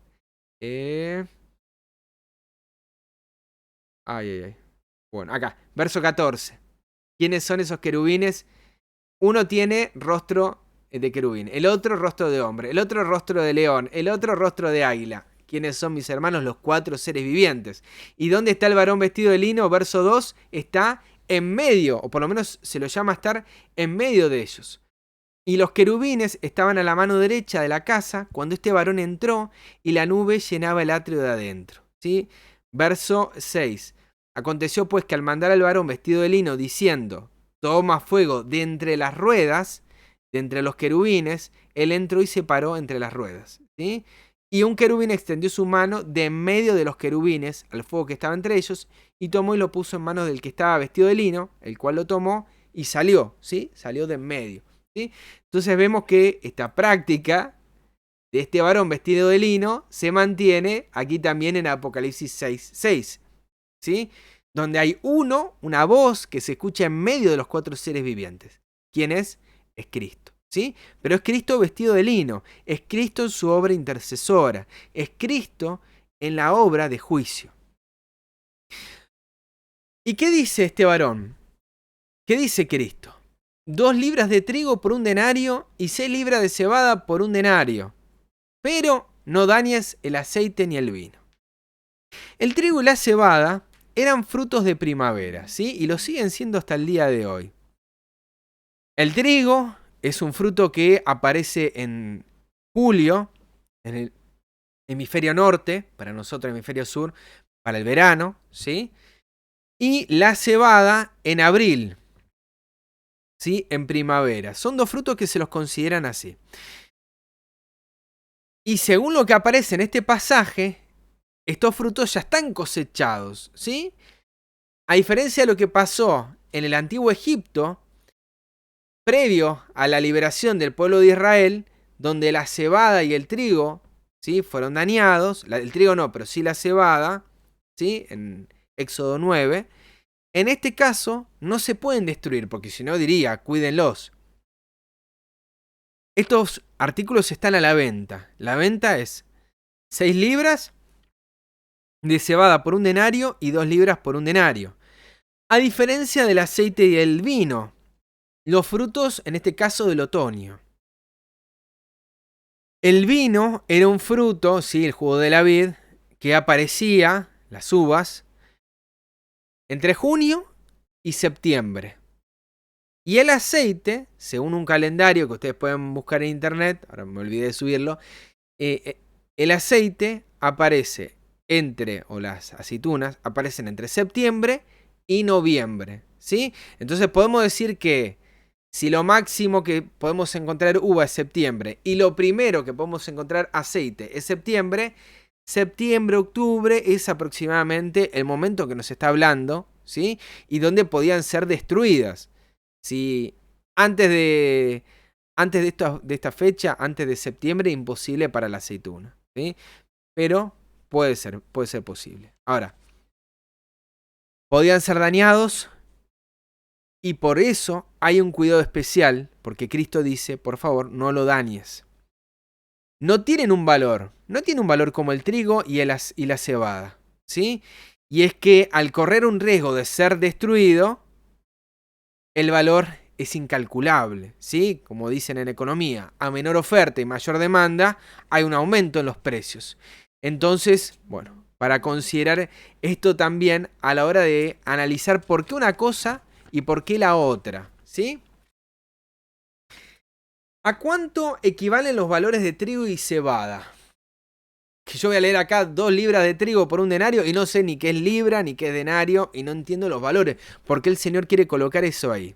Bueno, acá, verso 14. ¿Quiénes son esos querubines? Uno tiene rostro de querubín, el otro rostro de hombre, el otro rostro de león, el otro rostro de águila. ¿Quiénes son, mis hermanos? Los 4 seres vivientes. ¿Y dónde está el varón vestido de lino? Verso 2, está en medio, o por lo menos se lo llama estar en medio de ellos. Y los querubines estaban a la mano derecha de la casa cuando este varón entró, y la nube llenaba el atrio de adentro. ¿Sí? Verso 6. Aconteció pues que al mandar al varón vestido de lino diciendo, toma fuego de entre las ruedas, de entre los querubines, él entró y se paró entre las ruedas. ¿Sí? Y un querubín extendió su mano de en medio de los querubines al fuego que estaba entre ellos, y tomó y lo puso en manos del que estaba vestido de lino, el cual lo tomó y salió. ¿Sí? Salió de en medio. ¿Sí? Entonces vemos que esta práctica de este varón vestido de lino se mantiene aquí también en Apocalipsis 6:6, ¿sí? Donde hay una voz que se escucha en medio de los 4 seres vivientes. ¿Quién es? Es Cristo. ¿Sí? Pero es Cristo vestido de lino, es Cristo en su obra intercesora, es Cristo en la obra de juicio. ¿Y qué dice este varón? ¿Qué dice Cristo? 2 libras de trigo por un denario y 6 libras de cebada por un denario. Pero no dañes el aceite ni el vino. El trigo y la cebada eran frutos de primavera, ¿sí? Y lo siguen siendo hasta el día de hoy. El trigo es un fruto que aparece en julio, en el hemisferio norte, para nosotros hemisferio sur, para el verano, ¿sí? y la cebada en abril, ¿sí? En primavera. Son dos frutos que se los consideran así. Y según lo que aparece en este pasaje, estos frutos ya están cosechados, ¿sí? A diferencia de lo que pasó en el antiguo Egipto, previo a la liberación del pueblo de Israel, donde la cebada y el trigo, ¿sí? Fueron dañados, el trigo no, pero sí la cebada, ¿sí? En Éxodo 9. En este caso no se pueden destruir, porque si no diría, cuídenlos. Estos artículos están a la venta. La venta es 6 libras de cebada por un denario y 2 libras por un denario. A diferencia del aceite y el vino, los frutos, en este caso del otoño. El vino era un fruto, ¿sí? El jugo de la vid, que aparecía, las uvas, entre junio y septiembre. Y el aceite, según un calendario que ustedes pueden buscar en internet, ahora me olvidé de subirlo, el aceite aparece o las aceitunas aparecen entre septiembre y noviembre, ¿sí? Entonces podemos decir que si lo máximo que podemos encontrar uva es septiembre y lo primero que podemos encontrar aceite es septiembre, octubre es aproximadamente el momento que nos está hablando, ¿sí? Y donde podían ser destruidas. Si antes de esta fecha, antes de septiembre, imposible para la aceituna, ¿sí? Pero puede ser posible. Ahora, podían ser dañados y por eso hay un cuidado especial, porque Cristo dice, por favor, no lo dañes. No tienen un valor, no tiene un valor como el trigo y la cebada, ¿sí? Y es que al correr un riesgo de ser destruido, el valor es incalculable, ¿sí? Como dicen en economía, a menor oferta y mayor demanda, hay un aumento en los precios. Entonces, bueno, para considerar esto también a la hora de analizar por qué una cosa y por qué la otra, ¿sí? ¿A cuánto equivalen los valores de trigo y cebada? Que yo voy a leer acá 2 libras de trigo por un denario y no sé ni qué es libra ni qué es denario y no entiendo los valores. ¿Por qué el Señor quiere colocar eso ahí?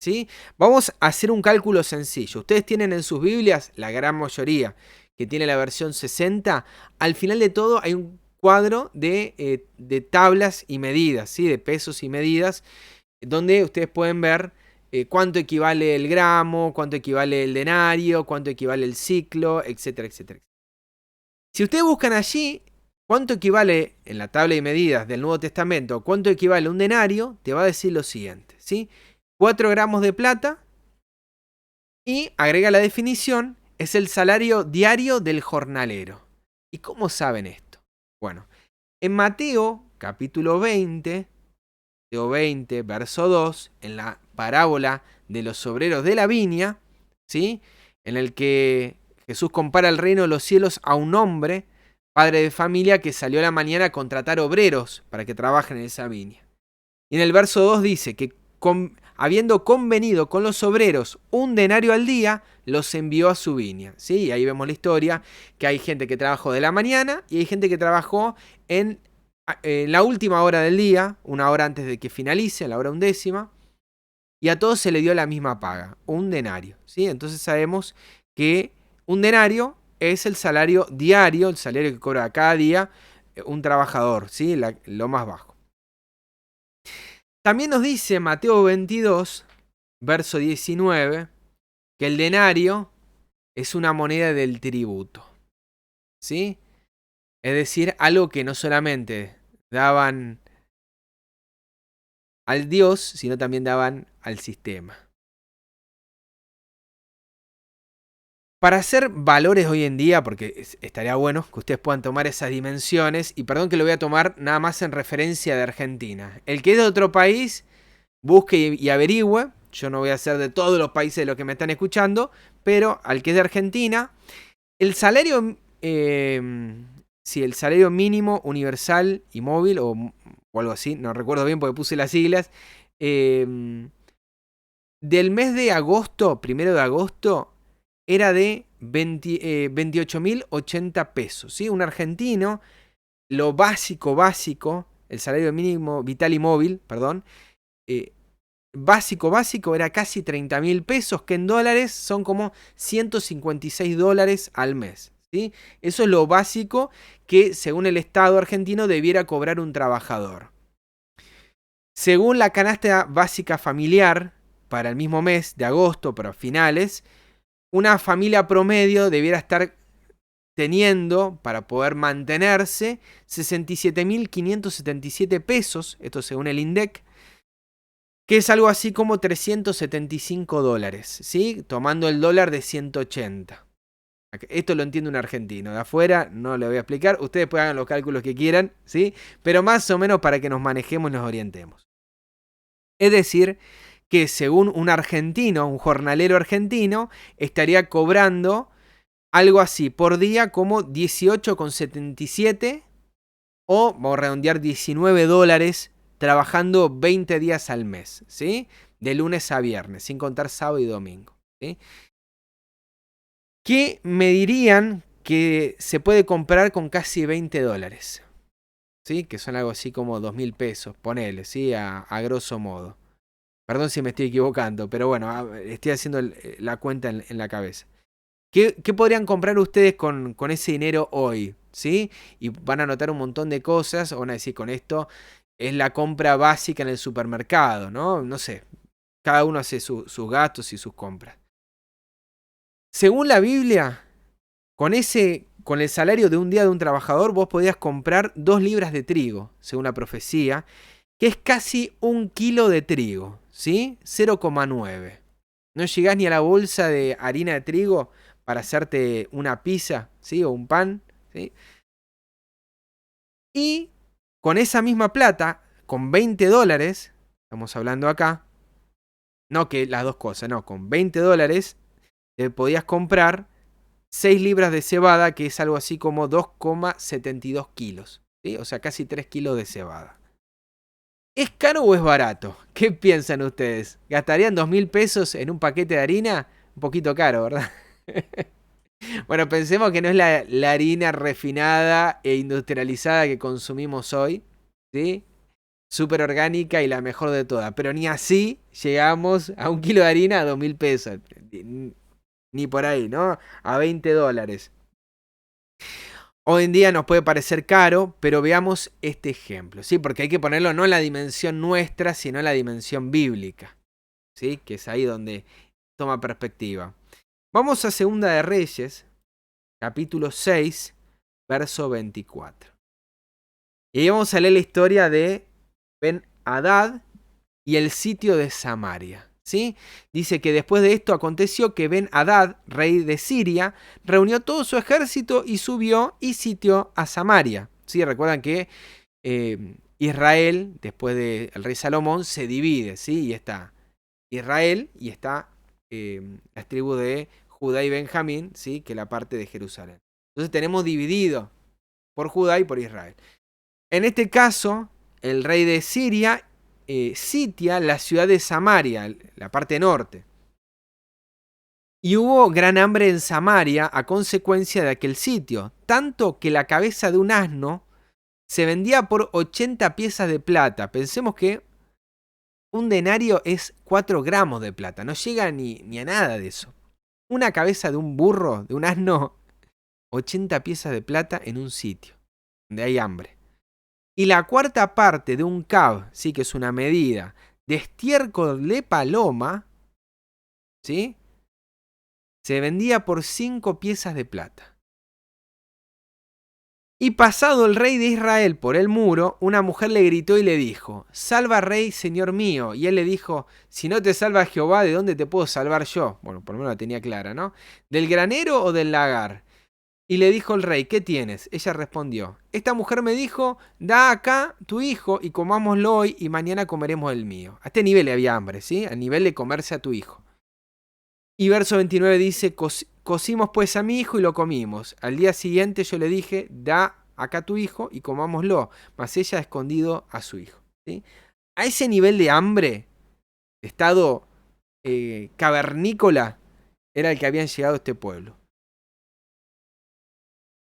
¿Sí? Vamos a hacer un cálculo sencillo. Ustedes tienen en sus Biblias, la gran mayoría, que tiene la versión 60, al final de todo hay un cuadro de tablas y medidas, ¿sí? De pesos y medidas, donde ustedes pueden ver cuánto equivale el gramo, cuánto equivale el denario, cuánto equivale el ciclo, etcétera, etcétera. Si ustedes buscan allí cuánto equivale en la tabla de medidas del Nuevo Testamento, cuánto equivale un denario, te va a decir lo siguiente, ¿sí? 4 gramos de plata y agrega la definición, es el salario diario del jornalero. ¿Y cómo saben esto? Bueno, en Mateo capítulo 20, Mateo 20, verso 2, en la parábola de los obreros de la viña, ¿sí? En el que Jesús compara el reino de los cielos a un hombre, padre de familia, que salió a la mañana a contratar obreros para que trabajen en esa viña. Y en el verso 2 dice que habiendo convenido con los obreros un denario al día, los envió a su viña. ¿Sí? Y ahí vemos la historia, que hay gente que trabajó de la mañana y hay gente que trabajó en la última hora del día, una hora antes de que finalice, la hora 11, y a todos se le dio la misma paga, un denario. ¿Sí? Entonces sabemos que un denario es el salario diario, el salario que cobra cada día un trabajador, ¿sí? Lo más bajo. También nos dice Mateo 22, verso 19, que el denario es una moneda del tributo, ¿sí? Es decir, algo que no solamente daban al Dios, sino también daban al sistema. Para hacer valores hoy en día, porque estaría bueno que ustedes puedan tomar esas dimensiones, y perdón que lo voy a tomar nada más en referencia de Argentina. El que es de otro país, busque y averigüe. Yo no voy a hacer de todos los países de los que me están escuchando, pero al que es de Argentina, el salario, el salario mínimo universal y móvil, o algo así, no recuerdo bien porque puse las siglas, del mes de agosto, 1 de agosto, era de 28.080 pesos. ¿Sí? Un argentino, lo básico, el salario mínimo vital y móvil, perdón, básico era casi 30.000 pesos, que en dólares son como $156 al mes, ¿sí? Eso es lo básico que según el Estado argentino debiera cobrar un trabajador. Según la canasta básica familiar, para el mismo mes de agosto, pero a finales, una familia promedio debiera estar teniendo, para poder mantenerse, 67.577 pesos, esto según el INDEC, que es algo así como $375, ¿sí? Tomando el dólar de 180. Esto lo entiende un argentino. De afuera no lo voy a explicar. Ustedes pueden hacer los cálculos que quieran, ¿sí? Pero más o menos para que nos manejemos y nos orientemos. Es decir, que según un argentino, un jornalero argentino, estaría cobrando algo así por día como 18,77 o, vamos a redondear, $19 trabajando 20 días al mes, ¿sí? De lunes a viernes, sin contar sábado y domingo, ¿sí? ¿Qué me dirían que se puede comprar con casi $20? ¿Sí? Que son algo así como 2.000 pesos, ponele, ¿sí? A grosso modo. Perdón si me estoy equivocando, pero bueno, estoy haciendo la cuenta en la cabeza. ¿Qué podrían comprar ustedes con ese dinero hoy? ¿Sí? Y van a notar un montón de cosas, o van a decir, con esto es la compra básica en el supermercado, ¿no? No sé, cada uno hace sus gastos y sus compras. Según la Biblia, con el salario de un día de un trabajador, vos podías comprar 2 libras de trigo, según la profecía, que es casi 1 kilo de trigo, ¿sí? 0,9. No llegás ni a la bolsa de harina de trigo para hacerte una pizza, ¿sí? O un pan, ¿sí? Y con esa misma plata, con $20, estamos hablando acá, no que las dos cosas, no, con $20 te podías comprar 6 libras de cebada, que es algo así como 2,72 kilos, ¿sí? O sea, casi 3 kilos de cebada. ¿Es caro o es barato? ¿Qué piensan ustedes? ¿Gastarían 2.000 pesos en un paquete de harina? Un poquito caro, ¿verdad? Bueno, pensemos que no es la harina refinada e industrializada que consumimos hoy, ¿sí? Súper orgánica y la mejor de todas. Pero ni así llegamos a 1 kilo de harina a 2.000 pesos. Ni por ahí, ¿no? A $20. Hoy en día nos puede parecer caro, pero veamos este ejemplo, ¿sí? Porque hay que ponerlo no en la dimensión nuestra, sino en la dimensión bíblica, ¿sí? Que es ahí donde toma perspectiva. Vamos a Segunda de Reyes, capítulo 6, verso 24. Y ahí vamos a leer la historia de Ben-Hadad y el sitio de Samaria, ¿sí? Dice que después de esto aconteció que Ben-Hadad, rey de Siria, reunió todo su ejército y subió y sitió a Samaria, ¿sí? Recuerdan que Israel, después del rey Salomón, se divide, ¿sí? Y está Israel y está las tribus de Judá y Benjamín, ¿sí? Que es la parte de Jerusalén. Entonces tenemos dividido por Judá y por Israel. En este caso, el rey de Siria sitia la ciudad de Samaria, la parte norte. Y hubo gran hambre en Samaria a consecuencia de aquel sitio, tanto que la cabeza de un asno se vendía por 80 piezas de plata. Pensemos que un denario es 4 gramos de plata, no llega ni a nada de eso. Una cabeza de un burro, de un asno, 80 piezas de plata en un sitio donde hay hambre. Y la cuarta parte de un cab, ¿sí? Que es una medida, de estiércol de paloma, ¿sí? Se vendía por 5 piezas de plata. Y pasado el rey de Israel por el muro, una mujer le gritó y le dijo: «Salva, rey, señor mío». Y él le dijo: «Si no te salva Jehová, ¿de dónde te puedo salvar yo?». Bueno, por lo menos la tenía clara, ¿no? ¿Del granero o del lagar? Y le dijo el rey: «¿Qué tienes?». Ella respondió: «Esta mujer me dijo: da acá tu hijo y comámoslo hoy y mañana comeremos el mío». A este nivel había hambre, ¿sí? A nivel de comerse a tu hijo. Y verso 29 dice: «Cocimos pues a mi hijo y lo comimos. Al día siguiente yo le dije: da acá tu hijo y comámoslo». Mas ella ha escondido a su hijo, ¿sí? A ese nivel de hambre, estado cavernícola, era el que habían llegado este pueblo.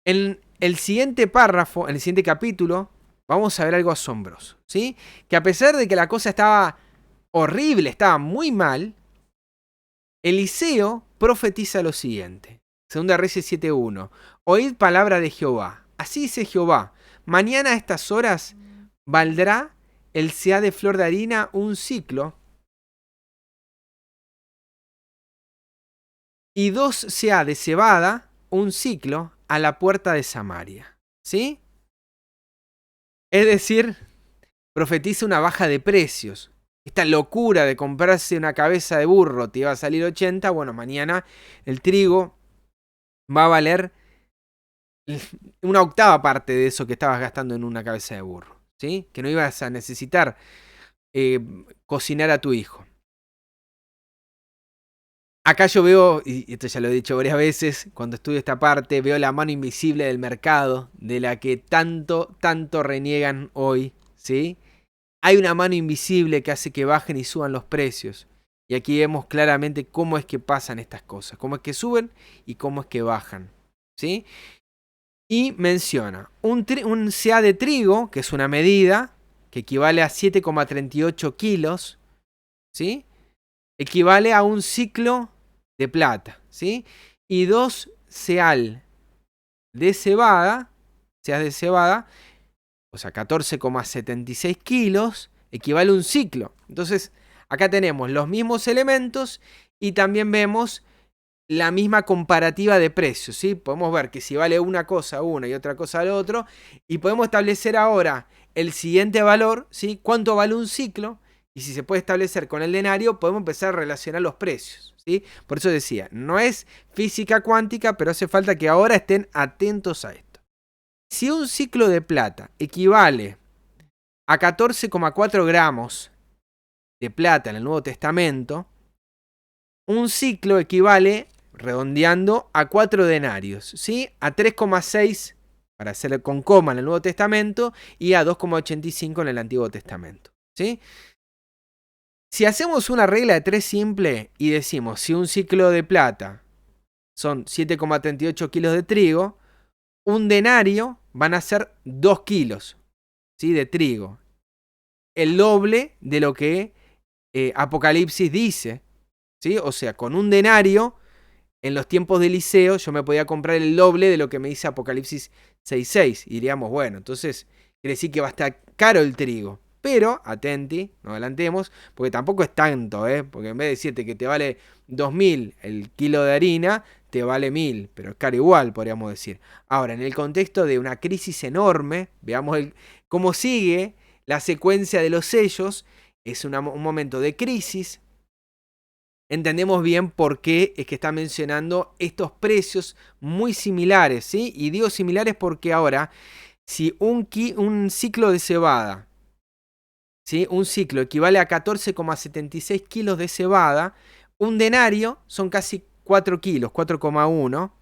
En el siguiente párrafo, en el siguiente capítulo, vamos a ver algo asombroso, ¿sí? Que a pesar de que la cosa estaba horrible, estaba muy mal, Eliseo profetiza lo siguiente. Segunda Reyes 7:1. Oíd palabra de Jehová. Así dice Jehová. Mañana a estas horas valdrá el seah de flor de harina un ciclo y 2 seah de cebada un ciclo a la puerta de Samaria. ¿Sí? Es decir, profetiza una baja de precios. Esta locura de comprarse una cabeza de burro te iba a salir 80, bueno, mañana el trigo va a valer una octava parte de eso que estabas gastando en una cabeza de burro, ¿sí? Que no ibas a necesitar cocinar a tu hijo. Acá yo veo, y esto ya lo he dicho varias veces, cuando estudio esta parte, veo la mano invisible del mercado, de la que tanto reniegan hoy, ¿sí? Hay una mano invisible que hace que bajen y suban los precios. Y aquí vemos claramente cómo es que pasan estas cosas, cómo es que suben y cómo es que bajan, ¿sí? Y menciona un seah de trigo, que es una medida que equivale a 7,38 kilos, ¿sí? Equivale a un ciclo de plata, ¿sí? Y 2 seah de cebada, o sea, 14,76 kilos, equivale a un ciclo. Entonces, acá tenemos los mismos elementos y también vemos la misma comparativa de precios, ¿sí? Podemos ver que si vale una cosa una y otra cosa al otro, y podemos establecer ahora el siguiente valor, ¿sí? ¿Cuánto vale un ciclo? Y si se puede establecer con el denario, podemos empezar a relacionar los precios, ¿sí? Por eso decía, no es física cuántica, pero hace falta que ahora estén atentos a esto. Si un ciclo de plata equivale a 14,4 gramos de plata en el Nuevo Testamento, un ciclo equivale, redondeando, a 4 denarios, ¿sí? A 3,6 para hacer con coma en el Nuevo Testamento y a 2,85 en el Antiguo Testamento, ¿sí? Si hacemos una regla de 3 simple y decimos si un ciclo de plata son 7,38 kilos de trigo, un denario van a ser 2 kilos, ¿sí? De trigo. El doble de lo que Apocalipsis dice, ¿sí? O sea, con un denario, en los tiempos de Eliseo, yo me podía comprar el doble de lo que me dice Apocalipsis 6:6. Y diríamos, bueno, entonces quiere decir que va a estar caro el trigo. Pero, atenti, no adelantemos, porque tampoco es tanto, ¿eh? Porque en vez de decirte que te vale 2.000 el kilo de harina, te vale 1.000, pero es caro igual, podríamos decir. Ahora, en el contexto de una crisis enorme, veamos cómo sigue la secuencia de los sellos, es un momento de crisis. Entendemos bien por qué es que está mencionando estos precios muy similares, ¿sí? Y digo similares porque ahora, si un ciclo de cebada, ¿sí? Un ciclo equivale a 14,76 kilos de cebada, un denario son casi 4 kilos, 4,1.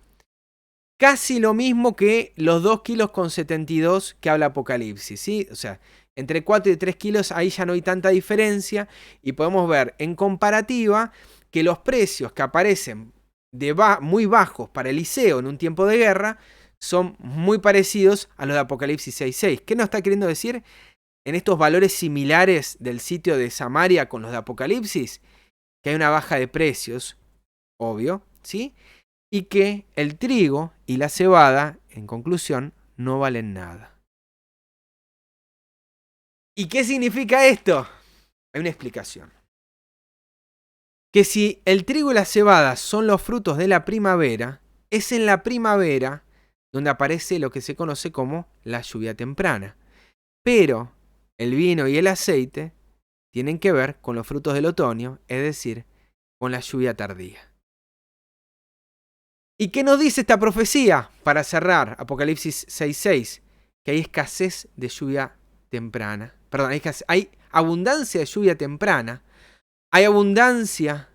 Casi lo mismo que los 2 kilos con 72 que habla Apocalipsis, ¿sí? O sea, entre 4 y 3 kilos ahí ya no hay tanta diferencia y podemos ver en comparativa que los precios que aparecen muy bajos para Eliseo en un tiempo de guerra son muy parecidos a los de Apocalipsis 6:6. ¿Qué nos está queriendo decir en estos valores similares del sitio de Samaria con los de Apocalipsis? Que hay una baja de precios, obvio, ¿sí? Y que el trigo y la cebada, en conclusión, no valen nada. ¿Y qué significa esto? Hay una explicación. Que si el trigo y la cebada son los frutos de la primavera, es en la primavera donde aparece lo que se conoce como la lluvia temprana. Pero el vino y el aceite tienen que ver con los frutos del otoño, es decir, con la lluvia tardía. ¿Y qué nos dice esta profecía? Para cerrar, Apocalipsis 6:6, que hay escasez de lluvia temprana. Perdón, hay abundancia de lluvia temprana, hay abundancia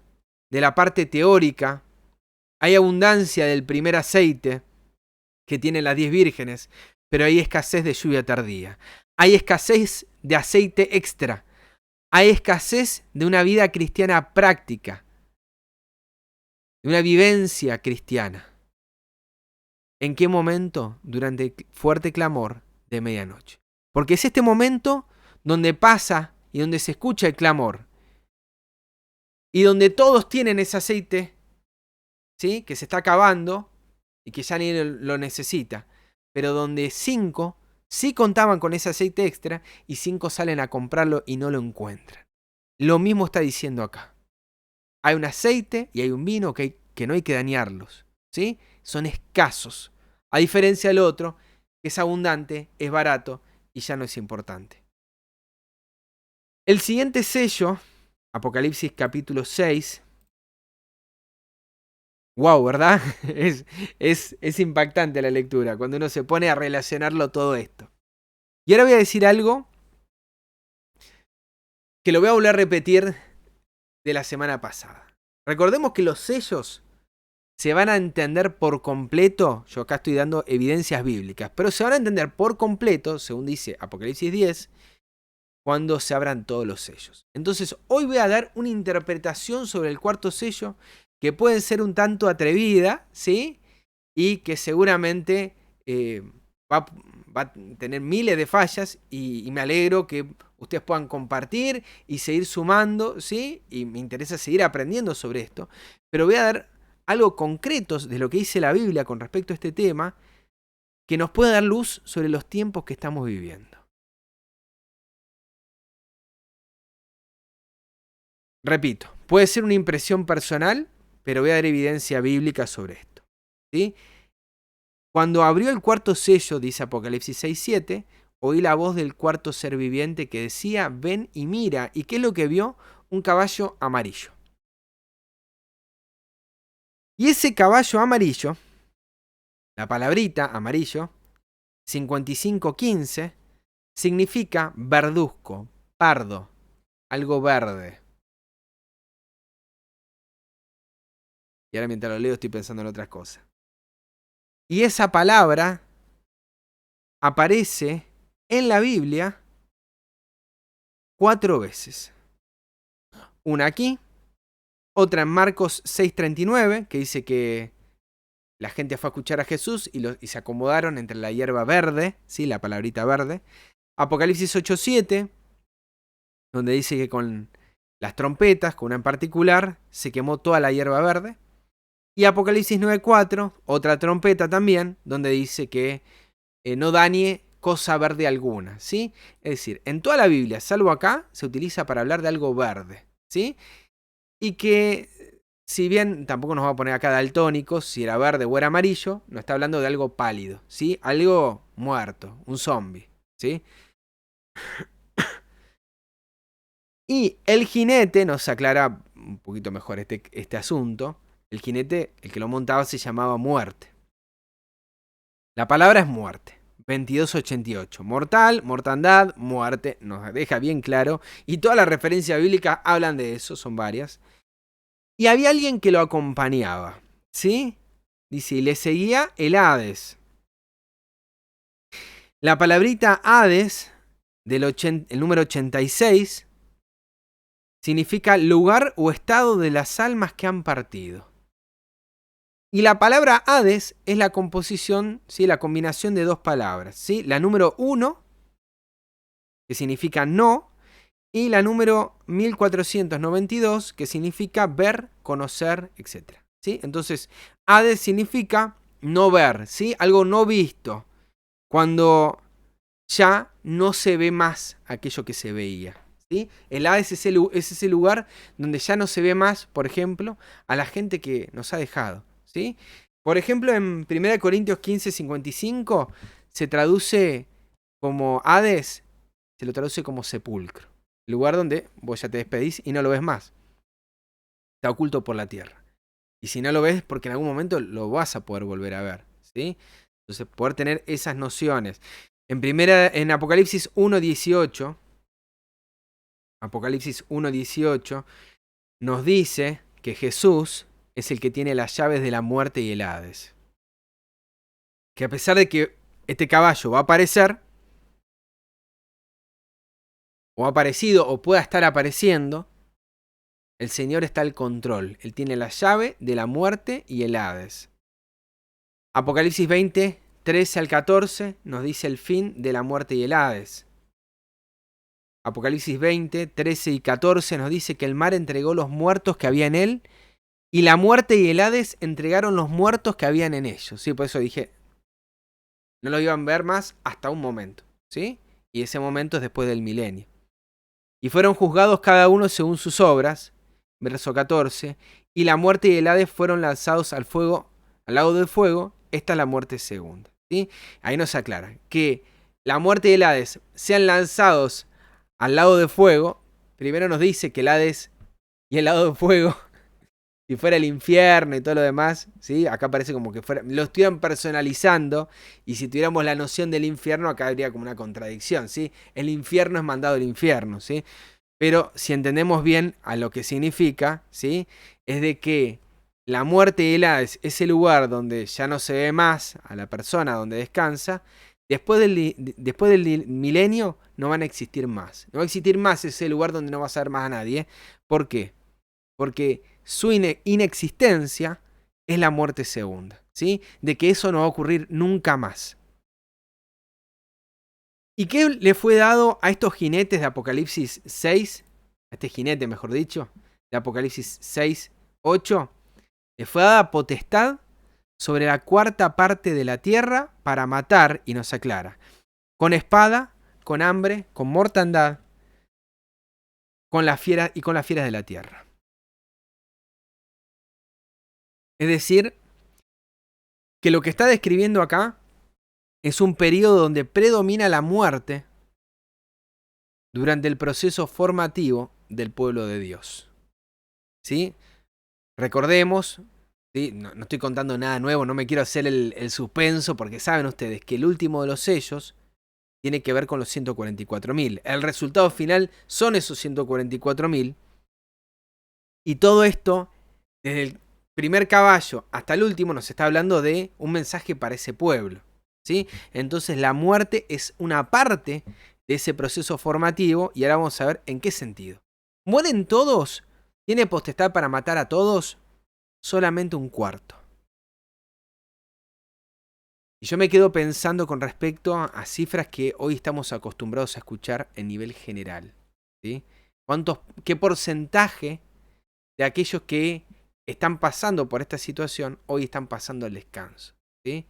de la parte teórica, hay abundancia del primer aceite que tienen las 10 vírgenes, pero hay escasez de lluvia tardía. Hay escasez de aceite extra. Hay escasez de una vida cristiana práctica, de una vivencia cristiana. ¿En qué momento? Durante el fuerte clamor de medianoche. Porque es este momento donde pasa y donde se escucha el clamor. Y donde todos tienen ese aceite, ¿sí?, que se está acabando y que ya ni lo necesita. Pero donde 5 sí contaban con ese aceite extra y 5 salen a comprarlo y no lo encuentran. Lo mismo está diciendo acá. Hay un aceite y hay un vino que no hay que dañarlos, ¿sí? Son escasos. A diferencia del otro, que es abundante, es barato y ya no es importante. El siguiente sello, Apocalipsis capítulo 6. Wow, ¿verdad? Es impactante la lectura cuando uno se pone a relacionarlo todo esto. Y ahora voy a decir algo que lo voy a volver a repetir de la semana pasada. Recordemos que los sellos se van a entender por completo, yo acá estoy dando evidencias bíblicas, pero se van a entender por completo, según dice Apocalipsis 10, cuando se abran todos los sellos. Entonces, hoy voy a dar una interpretación sobre el cuarto sello que puede ser un tanto atrevida, ¿sí? Y que seguramente va a tener miles de fallas y me alegro que ustedes puedan compartir y seguir sumando, ¿sí? Y me interesa seguir aprendiendo sobre esto, pero voy a dar algo concreto de lo que dice la Biblia con respecto a este tema que nos puede dar luz sobre los tiempos que estamos viviendo. Repito, puede ser una impresión personal, pero voy a dar evidencia bíblica sobre esto, ¿sí? Cuando abrió el cuarto sello, dice Apocalipsis 6:7, oí la voz del cuarto ser viviente que decía, ven y mira. ¿Y qué es lo que vio? Un caballo amarillo. Y ese caballo amarillo, la palabrita amarillo, 55:15, significa verduzco, pardo, algo verde. Y ahora mientras lo leo estoy pensando en otras cosas. Y esa palabra aparece en la Biblia 4 veces. Una aquí, otra en Marcos 6:39, que dice que la gente fue a escuchar a Jesús y se acomodaron entre la hierba verde, ¿sí? La palabrita verde. Apocalipsis 8:7, donde dice que con las trompetas, con una en particular, se quemó toda la hierba verde. Y Apocalipsis 9:4, otra trompeta también, donde dice que no dañe cosa verde alguna, ¿sí? Es decir, en toda la Biblia, salvo acá, se utiliza para hablar de algo verde, ¿sí? Y que, si bien tampoco nos va a poner acá daltónicos, si era verde o era amarillo, no está hablando de algo pálido, ¿sí? Algo muerto, un zombie, ¿sí? Y el jinete nos aclara un poquito mejor este asunto. El jinete, el que lo montaba, se llamaba Muerte. La palabra es muerte. 22:88. Mortal, mortandad, muerte. Nos deja bien claro. Y todas las referencias bíblicas hablan de eso, son varias. Y había alguien que lo acompañaba, ¿sí? Dice, y le seguía el Hades. La palabrita Hades, el número 86, significa lugar o estado de las almas que han partido. Y la palabra Hades es la composición, ¿sí? La combinación de dos palabras, ¿sí? La número 1, que significa no, y la número 1492, que significa ver, conocer, etc. ¿Sí? Entonces, Hades significa no ver, ¿sí? Algo no visto, cuando ya no se ve más aquello que se veía. ¿Sí? El Hades es ese lugar donde ya no se ve más, por ejemplo, a la gente que nos ha dejado. ¿Sí? Por ejemplo, en 1 Corintios 15:55 se traduce como Hades, se lo traduce como sepulcro. Lugar donde vos ya te despedís y no lo ves más. Está oculto por la tierra. Y si no lo ves, porque en algún momento lo vas a poder volver a ver. ¿Sí? Entonces, poder tener esas nociones. En Apocalipsis 1:18, Apocalipsis 1:18 nos dice que Jesús es el que tiene las llaves de la muerte y el Hades. Que a pesar de que este caballo va a aparecer, o ha aparecido, o pueda estar apareciendo, el Señor está al control. Él tiene la llave de la muerte y el Hades. Apocalipsis 20:3 13 al 14 nos dice el fin de la muerte y el Hades. Apocalipsis 20, 13 y 14 nos dice que el mar entregó los muertos que había en él y la muerte y el Hades entregaron los muertos que habían en ellos. Sí, por eso dije, no lo iban a ver más hasta un momento, ¿sí? Y ese momento es después del milenio. Y fueron juzgados cada uno según sus obras, verso 14, y la muerte y el Hades fueron lanzados al fuego, al lago del fuego. Esta es la muerte segunda, ¿sí? Ahí nos aclara que la muerte y el Hades sean lanzados al lago de fuego. Primero nos dice que el Hades y el lago de fuego, si fuera el infierno y todo lo demás, ¿sí? Acá parece como que fuera, lo estuvieran personalizando, y si tuviéramos la noción del infierno, acá habría como una contradicción, ¿sí? El infierno es mandado del infierno, ¿sí? Pero si entendemos bien a lo que significa, ¿sí? Es de que la muerte y el Hades es el lugar donde ya no se ve más a la persona, donde descansa. Después del milenio no van a existir más. No va a existir más ese lugar donde no vas a ver más a nadie. ¿Por qué? Porque su inexistencia es la muerte segunda, ¿sí? De que eso no va a ocurrir nunca más. ¿Y qué le fue dado a estos jinetes de Apocalipsis 6? A este jinete, mejor dicho, de Apocalipsis 6, 8. Le fue dada potestad sobre la cuarta parte de la tierra para matar, y nos aclara, con espada, con hambre, con mortandad, con las fieras de la tierra. Es decir, que lo que está describiendo acá es un periodo donde predomina la muerte durante el proceso formativo del pueblo de Dios. ¿Sí? Recordemos, ¿sí? No estoy contando nada nuevo, no me quiero hacer el suspenso, porque saben ustedes que el último de los sellos tiene que ver con los 144.000. El resultado final son esos 144.000. Y todo esto, desde el primer caballo hasta el último, nos está hablando de un mensaje para ese pueblo, ¿sí? Entonces la muerte es una parte de ese proceso formativo, y ahora vamos a ver en qué sentido. ¿Mueren todos? ¿Tiene potestad para matar a todos? Solamente un cuarto. Y yo me quedo pensando con respecto a cifras que hoy estamos acostumbrados a escuchar en nivel general, ¿sí? ¿Qué porcentaje de aquellos que están pasando por esta situación hoy están pasando al descanso, ¿sí?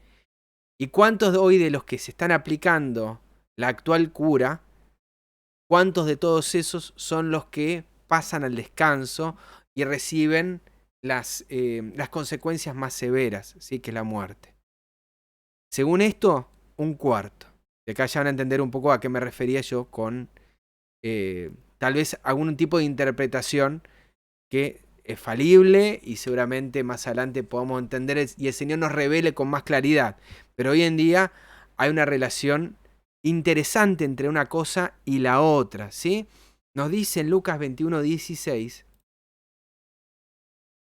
¿Y cuántos hoy de los que se están aplicando la actual cura, cuántos de todos esos son los que pasan al descanso y reciben las consecuencias más severas, ¿sí? Que es la muerte? Según esto, un cuarto. De acá ya van a entender un poco a qué me refería yo con tal vez algún tipo de interpretación que es falible y seguramente más adelante podamos entender y el Señor nos revele con más claridad. Pero hoy en día hay una relación interesante entre una cosa y la otra, ¿sí? Nos dice en Lucas 21:16,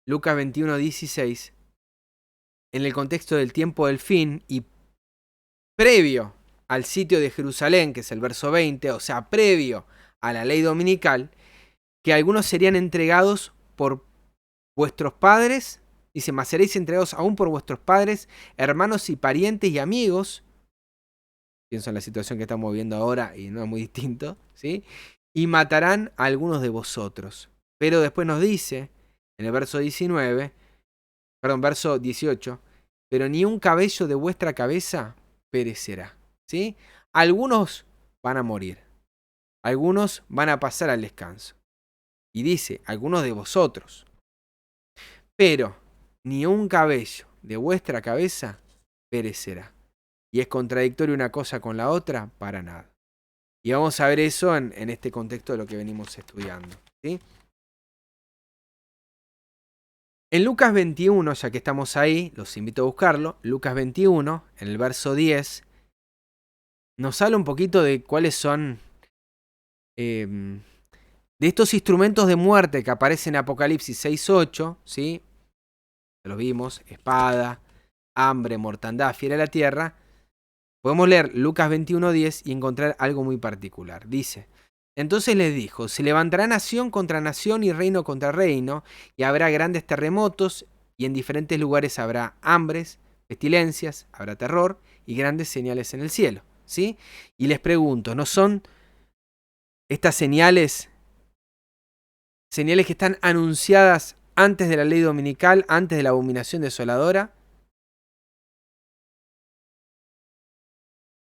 Lucas 21:16, en el contexto del tiempo del fin y previo al sitio de Jerusalén, que es el verso 20, o sea, previo a la ley dominical, que algunos serían entregados por vuestros padres, dice, mas seréis entregados aún por vuestros padres, hermanos y parientes y amigos. Pienso en la situación que estamos viviendo ahora y no es muy distinto, ¿sí? Y matarán a algunos de vosotros. Pero después nos dice, en el verso 18, pero ni un cabello de vuestra cabeza perecerá, ¿sí? Algunos van a morir, algunos van a pasar al descanso. Y dice, algunos de vosotros. Pero ni un cabello de vuestra cabeza perecerá. Y es contradictorio una cosa con la otra, para nada. Y vamos a ver eso en este contexto de lo que venimos estudiando, ¿sí? En Lucas 21, ya que estamos ahí, los invito a buscarlo. Lucas 21, en el verso 10, nos habla un poquito de cuáles son de estos instrumentos de muerte que aparecen en Apocalipsis 6:8, ¿sí? Los vimos, espada, hambre, mortandad, fiera de la tierra. Podemos leer Lucas 21:10 y encontrar algo muy particular. Dice, entonces les dijo, se levantará nación contra nación y reino contra reino, y habrá grandes terremotos, y en diferentes lugares habrá hambres, pestilencias, habrá terror y grandes señales en el cielo, ¿sí? Y les pregunto, ¿no son estas señales que están anunciadas antes de la ley dominical, antes de la abominación desoladora?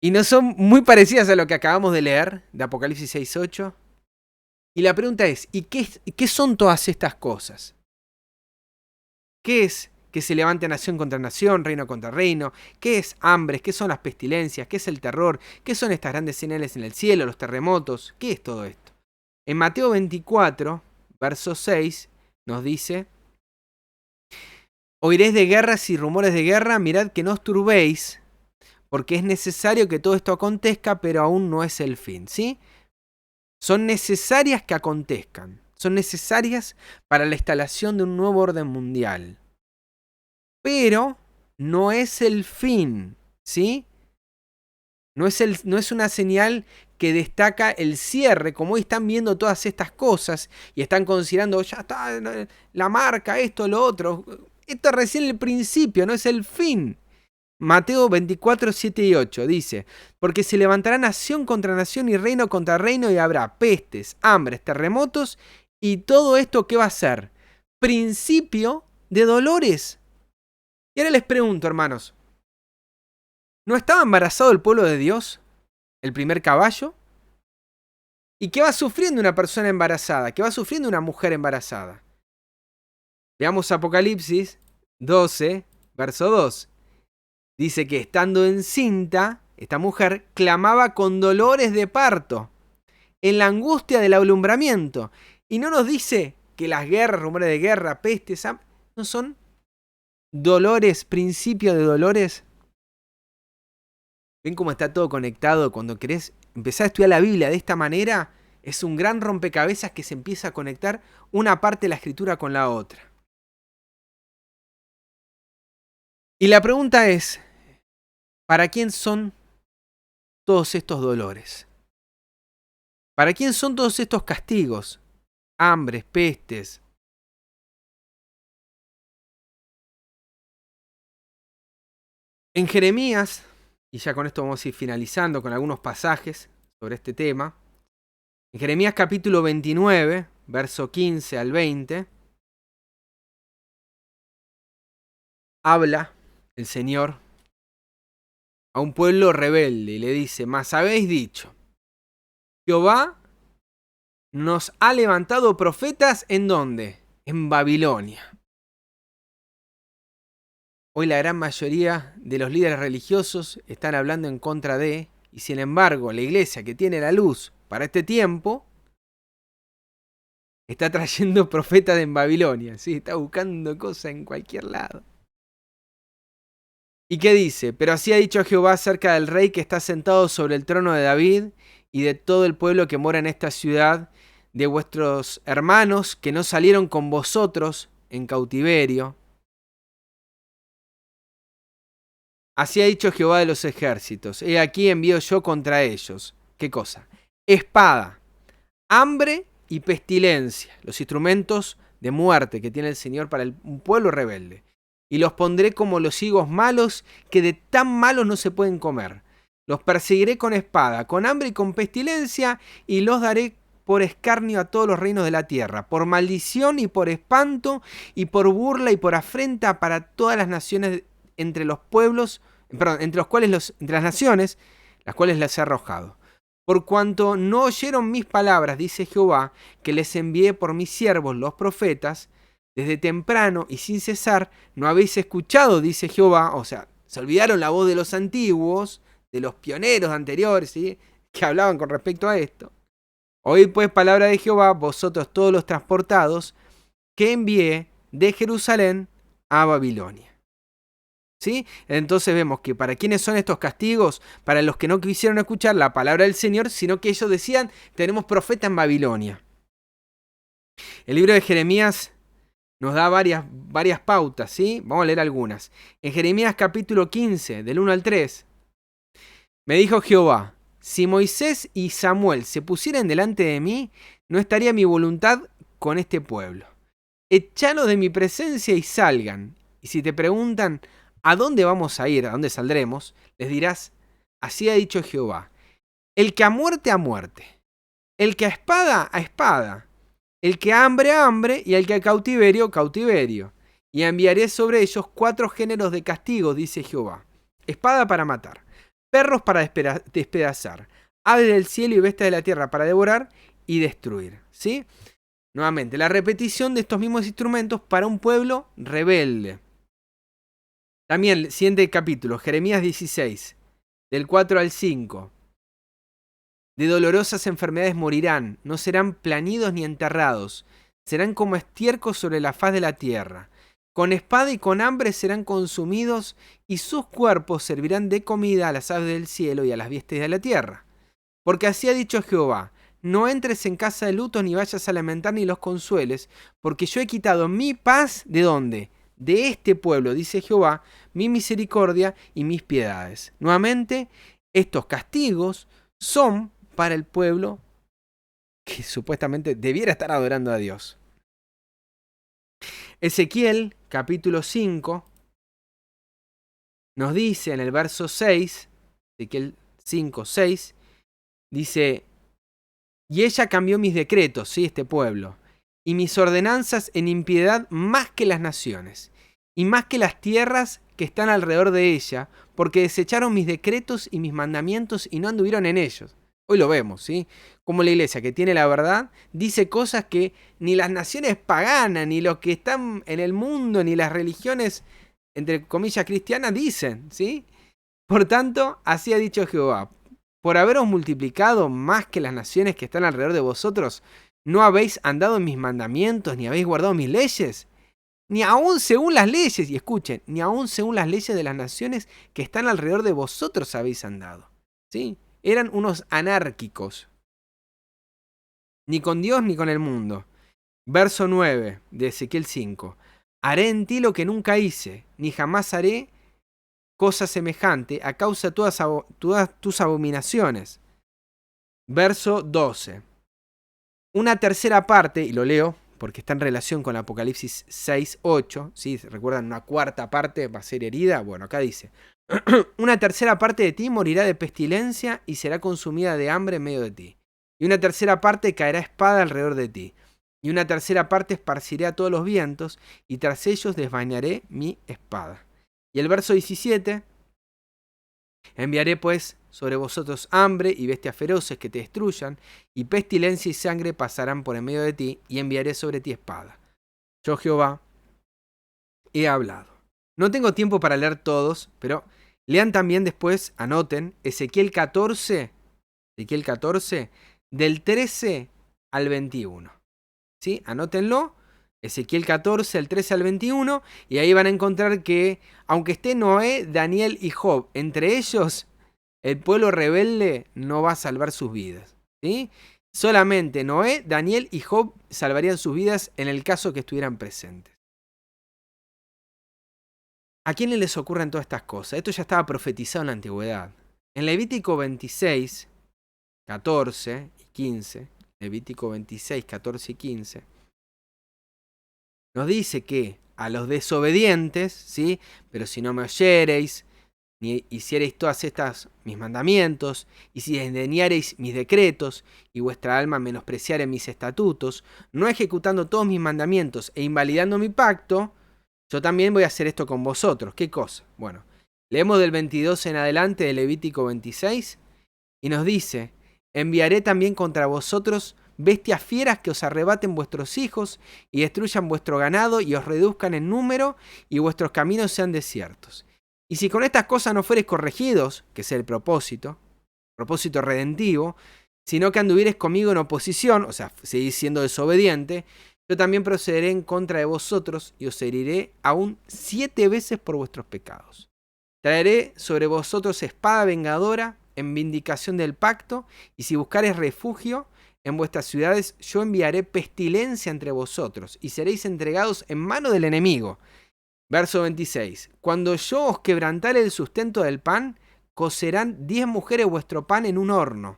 Y no son muy parecidas a lo que acabamos de leer de Apocalipsis 6:8. Y la pregunta es, ¿y qué son todas estas cosas? ¿Qué es que se levante nación contra nación, reino contra reino? ¿Qué es hambres? ¿Qué son las pestilencias? ¿Qué es el terror? ¿Qué son estas grandes señales en el cielo, los terremotos? ¿Qué es todo esto? En Mateo 24, verso 6, nos dice: oiréis de guerras y rumores de guerra, mirad que no os turbéis, porque es necesario que todo esto acontezca, pero aún no es el fin, ¿sí? Son necesarias que acontezcan. Son necesarias para la instalación de un nuevo orden mundial. Pero no es el fin, ¿sí? No es una señal que destaca el cierre, como hoy están viendo todas estas cosas y están considerando, ya está la marca, esto, lo otro. Esto es recién el principio, no es el fin. Mateo 24, 7 y 8 dice: porque se levantará nación contra nación y reino contra reino, y habrá pestes, hambres, terremotos, y todo esto, ¿qué va a ser? Principio de dolores. Y ahora les pregunto, hermanos, ¿no estaba embarazado el pueblo de Dios, el primer caballo? ¿Y qué va sufriendo una persona embarazada? ¿Qué va sufriendo una mujer embarazada? Veamos Apocalipsis 12, verso 2. Dice que estando encinta, esta mujer clamaba con dolores de parto, en la angustia del alumbramiento. Y no nos dice que las guerras, rumores de guerra, pestes, no son dolores, principio de dolores. ¿Ven cómo está todo conectado? Cuando querés empezar a estudiar la Biblia de esta manera, es un gran rompecabezas que se empieza a conectar una parte de la escritura con la otra. Y la pregunta es, ¿para quién son todos estos dolores? ¿Para quién son todos estos castigos? Hambres, pestes. En Jeremías, y ya con esto vamos a ir finalizando con algunos pasajes sobre este tema. En Jeremías capítulo 29, verso 15 al 20, habla el Señor a un pueblo rebelde y le dice: mas habéis dicho, Jehová nos ha levantado profetas, ¿en dónde? En Babilonia. Hoy la gran mayoría de los líderes religiosos están hablando en contra de, y sin embargo la iglesia que tiene la luz para este tiempo está trayendo profetas en Babilonia, ¿sí? Está buscando cosas en cualquier lado. ¿Y qué dice? Pero así ha dicho Jehová acerca del rey que está sentado sobre el trono de David y de todo el pueblo que mora en esta ciudad, de vuestros hermanos que no salieron con vosotros en cautiverio. Así ha dicho Jehová de los ejércitos: he aquí envío yo contra ellos. ¿Qué cosa? Espada, hambre y pestilencia, los instrumentos de muerte que tiene el Señor para un pueblo rebelde. Y los pondré como los higos malos, que de tan malos no se pueden comer. Los perseguiré con espada, con hambre y con pestilencia, y los daré por escarnio a todos los reinos de la tierra, por maldición y por espanto, y por burla y por afrenta para todas las naciones entre los pueblos, entre las naciones, las cuales las he arrojado. Por cuanto no oyeron mis palabras, dice Jehová, que les envié por mis siervos los profetas, desde temprano y sin cesar, no habéis escuchado, dice Jehová. O sea, se olvidaron la voz de los antiguos, de los pioneros anteriores, ¿sí?, que hablaban con respecto a esto. Oíd pues palabra de Jehová, vosotros todos los transportados, que envié de Jerusalén a Babilonia. ¿Sí? Entonces vemos que para quiénes son estos castigos, para los que no quisieron escuchar la palabra del Señor, sino que ellos decían: tenemos profeta en Babilonia. El libro de Jeremías nos da varias pautas, ¿sí? Vamos a leer algunas. En Jeremías capítulo 15, del 1 al 3, me dijo Jehová: si Moisés y Samuel se pusieran delante de mí, no estaría mi voluntad con este pueblo. Échalos de mi presencia y salgan. Y si te preguntan: ¿a dónde vamos a ir? ¿A dónde saldremos? Les dirás, así ha dicho Jehová, el que a muerte, el que a espada, el que a hambre, y el que a cautiverio. Y enviaré sobre ellos 4 géneros de castigo, dice Jehová. Espada para matar, perros para despedazar, aves del cielo y bestias de la tierra para devorar y destruir. ¿Sí? Nuevamente, la repetición de estos mismos instrumentos para un pueblo rebelde. También el siguiente capítulo, Jeremías 16, del 4 al 5. De dolorosas enfermedades morirán, no serán planidos ni enterrados, serán como estiércol sobre la faz de la tierra. Con espada y con hambre serán consumidos, y sus cuerpos servirán de comida a las aves del cielo y a las bestias de la tierra. Porque así ha dicho Jehová, no entres en casa de luto ni vayas a lamentar ni los consueles, porque yo he quitado mi paz, ¿de dónde? De este pueblo, dice Jehová, mi misericordia y mis piedades. Nuevamente, estos castigos son para el pueblo que supuestamente debiera estar adorando a Dios. Ezequiel, capítulo 5, nos dice en el verso 6, Ezequiel 5, 6, dice, y ella cambió mis decretos, ¿sí? Este pueblo, y mis ordenanzas en impiedad más que las naciones, y más que las tierras que están alrededor de ella, porque desecharon mis decretos y mis mandamientos y no anduvieron en ellos. Hoy lo vemos, ¿sí? Como la iglesia que tiene la verdad, dice cosas que ni las naciones paganas, ni los que están en el mundo, ni las religiones, entre comillas, cristianas, dicen, ¿sí? Por tanto, así ha dicho Jehová, por haberos multiplicado más que las naciones que están alrededor de vosotros, ¿no habéis andado en mis mandamientos, ni habéis guardado mis leyes? Ni aun según las leyes, y escuchen, ni aun según las leyes de las naciones que están alrededor de vosotros habéis andado, ¿sí? Eran unos anárquicos. Ni con Dios ni con el mundo. Verso 9 de Ezequiel 5. Haré en ti lo que nunca hice, ni jamás haré cosa semejante a causa de todas tus abominaciones. Verso 12. Una tercera parte, y lo leo porque está en relación con Apocalipsis 6, 8. ¿Sí? ¿Recuerdan? Una cuarta parte va a ser herida. Bueno, acá dice. Una tercera parte de ti morirá de pestilencia y será consumida de hambre en medio de ti. Y una tercera parte caerá espada alrededor de ti. Y una tercera parte esparciré a todos los vientos, y tras ellos desvainaré mi espada. Y el verso 17. Enviaré pues sobre vosotros hambre y bestias feroces que te destruyan, y pestilencia y sangre pasarán por en medio de ti, y enviaré sobre ti espada. Yo Jehová he hablado. No tengo tiempo para leer todos, pero lean también después, anoten, Ezequiel 14, del 13 al 21. ¿Sí? Anótenlo, Ezequiel 14, del 13 al 21, y ahí van a encontrar que, aunque esté Noé, Daniel y Job, entre ellos, el pueblo rebelde no va a salvar sus vidas. ¿Sí? Solamente Noé, Daniel y Job salvarían sus vidas en el caso que estuvieran presentes. ¿A quiénes les ocurren todas estas cosas? Esto ya estaba profetizado en la antigüedad. En Levítico 26, 14 y 15, Levítico 26, 14 y 15, nos dice que a los desobedientes, ¿sí? Pero si no me oyereis, ni hiciereis todas estas mis mandamientos, y si desdeñareis mis decretos, y vuestra alma menospreciare mis estatutos, no ejecutando todos mis mandamientos e invalidando mi pacto, yo también voy a hacer esto con vosotros. ¿Qué cosa? Bueno, leemos del 22 en adelante de Levítico 26 y nos dice, enviaré también contra vosotros bestias fieras que os arrebaten vuestros hijos y destruyan vuestro ganado y os reduzcan en número y vuestros caminos sean desiertos. Y si con estas cosas no fuereis corregidos, que es el propósito redentivo, sino que anduviereis conmigo en oposición, o sea, seguís siendo desobediente, yo también procederé en contra de vosotros y os heriré aún 7 veces por vuestros pecados. Traeré sobre vosotros espada vengadora en vindicación del pacto, y si buscareis refugio en vuestras ciudades, yo enviaré pestilencia entre vosotros, y seréis entregados en mano del enemigo. Verso 26. Cuando yo os quebrantare el sustento del pan, cocerán 10 mujeres vuestro pan en un horno,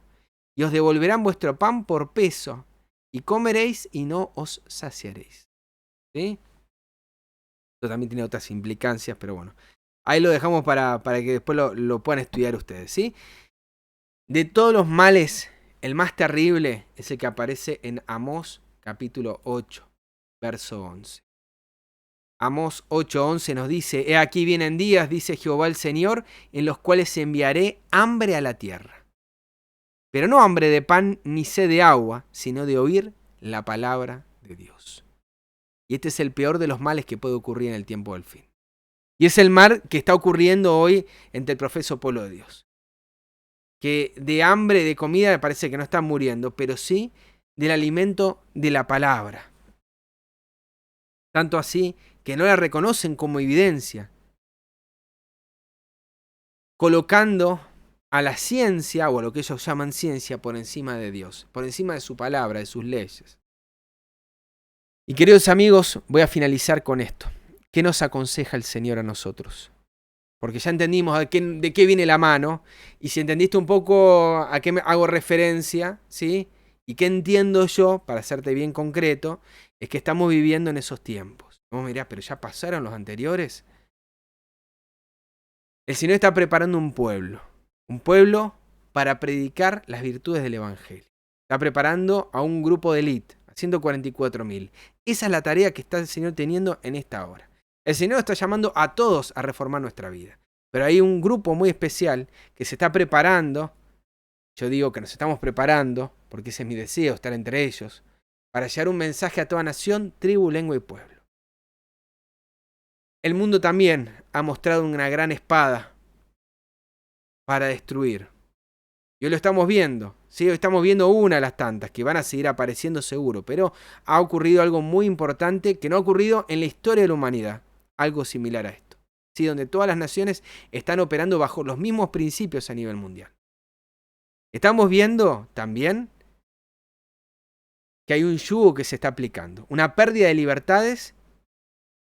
y os devolverán vuestro pan por peso, y comeréis y no os saciaréis. ¿Sí? Esto también tiene otras implicancias, pero bueno. Ahí lo dejamos para que después lo puedan estudiar ustedes, ¿sí? De todos los males, el más terrible es el que aparece en Amós capítulo 8, verso 11. Amós 8:11 nos dice: He aquí vienen días, dice Jehová el Señor, en los cuales enviaré hambre a la tierra. Pero no hambre de pan ni sed de agua, sino de oír la palabra de Dios. Y este es el peor de los males que puede ocurrir en el tiempo del fin. Y es el mal que está ocurriendo hoy entre el profeso pueblo de Dios. Que de hambre, de comida, parece que no están muriendo, pero sí del alimento de la palabra. Tanto así que no la reconocen como evidencia, colocando a la ciencia, o a lo que ellos llaman ciencia, por encima de Dios, por encima de su palabra, de sus leyes. Y queridos amigos, voy a finalizar con esto. ¿Qué nos aconseja el Señor a nosotros? Porque ya entendimos de qué viene la mano, y si entendiste un poco a qué hago referencia, ¿sí? Y qué entiendo yo, para hacerte bien concreto, es que estamos viviendo en esos tiempos. Vos me dirás, pero ya pasaron los anteriores. El Señor está preparando un pueblo para predicar las virtudes del Evangelio. Está preparando a un grupo de élite, a 144.000. Esa es la tarea que está el Señor teniendo en esta hora. El Señor está llamando a todos a reformar nuestra vida. Pero hay un grupo muy especial que se está preparando. Yo digo que nos estamos preparando, porque ese es mi deseo, estar entre ellos, para llevar un mensaje a toda nación, tribu, lengua y pueblo. El mundo también ha mostrado una gran espada para destruir. Y hoy lo estamos viendo. ¿Sí? Hoy estamos viendo una de las tantas que van a seguir apareciendo seguro. Pero ha ocurrido algo muy importante que no ha ocurrido en la historia de la humanidad. Algo similar a esto. ¿Sí? Donde todas las naciones están operando bajo los mismos principios a nivel mundial. Estamos viendo también que hay un yugo que se está aplicando. Una pérdida de libertades.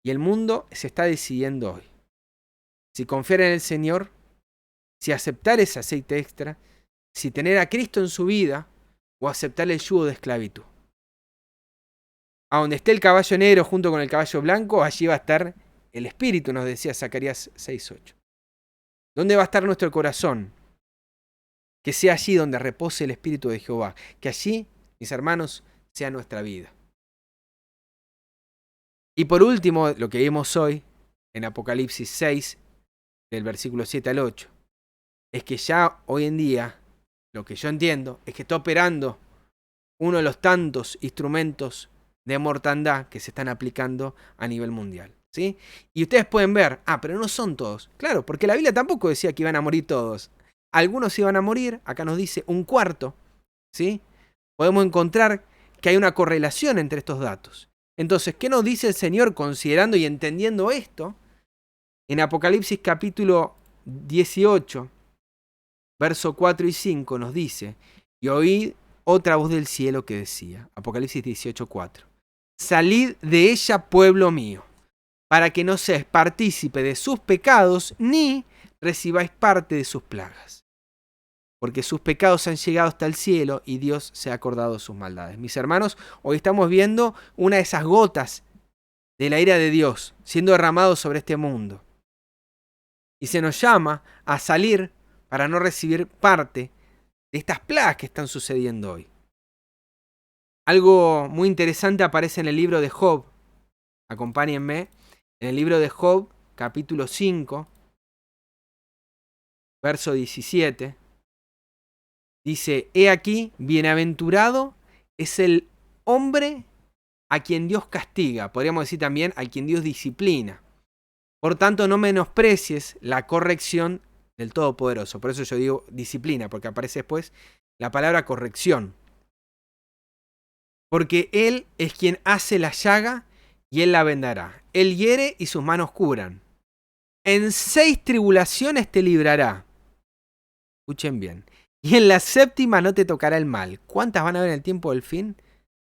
Y el mundo se está decidiendo hoy. Si confiar en el Señor, si aceptar ese aceite extra, si tener a Cristo en su vida o aceptar el yugo de esclavitud. A donde esté el caballo negro junto con el caballo blanco, allí va a estar el Espíritu, nos decía Zacarías 6:8. ¿Dónde va a estar nuestro corazón? Que sea allí donde repose el Espíritu de Jehová. Que allí, mis hermanos, sea nuestra vida. Y por último, lo que vimos hoy en Apocalipsis 6, del versículo 7 al 8, es que ya hoy en día, lo que yo entiendo, es que está operando uno de los tantos instrumentos de mortandad que se están aplicando a nivel mundial. ¿Sí? Y ustedes pueden ver, pero no son todos. Claro, porque la Biblia tampoco decía que iban a morir todos. Algunos iban a morir, acá nos dice un cuarto. ¿Sí? Podemos encontrar que hay una correlación entre estos datos. Entonces, ¿qué nos dice el Señor considerando y entendiendo esto? En Apocalipsis capítulo 18, verso 4 y 5 nos dice: y oí otra voz del cielo que decía, Apocalipsis 18:4, salid de ella, pueblo mío, para que no seáis partícipe de sus pecados, ni recibáis parte de sus plagas. Porque sus pecados han llegado hasta el cielo y Dios se ha acordado de sus maldades. Mis hermanos, hoy estamos viendo una de esas gotas de la ira de Dios siendo derramado sobre este mundo. Y se nos llama a salir para no recibir parte de estas plagas que están sucediendo hoy. Algo muy interesante aparece en el libro de Job. Acompáñenme. En el libro de Job, capítulo 5, verso 17. Dice: he aquí, bienaventurado es el hombre a quien Dios castiga. Podríamos decir también a quien Dios disciplina. Por tanto, no menosprecies la corrección del Todopoderoso. Por eso yo digo disciplina, porque aparece después la palabra corrección. Porque Él es quien hace la llaga y Él la vendará. Él hiere y sus manos curan. En 6 tribulaciones te librará. Escuchen bien. Y en la 7ª no te tocará el mal. ¿Cuántas van a haber en el tiempo del fin?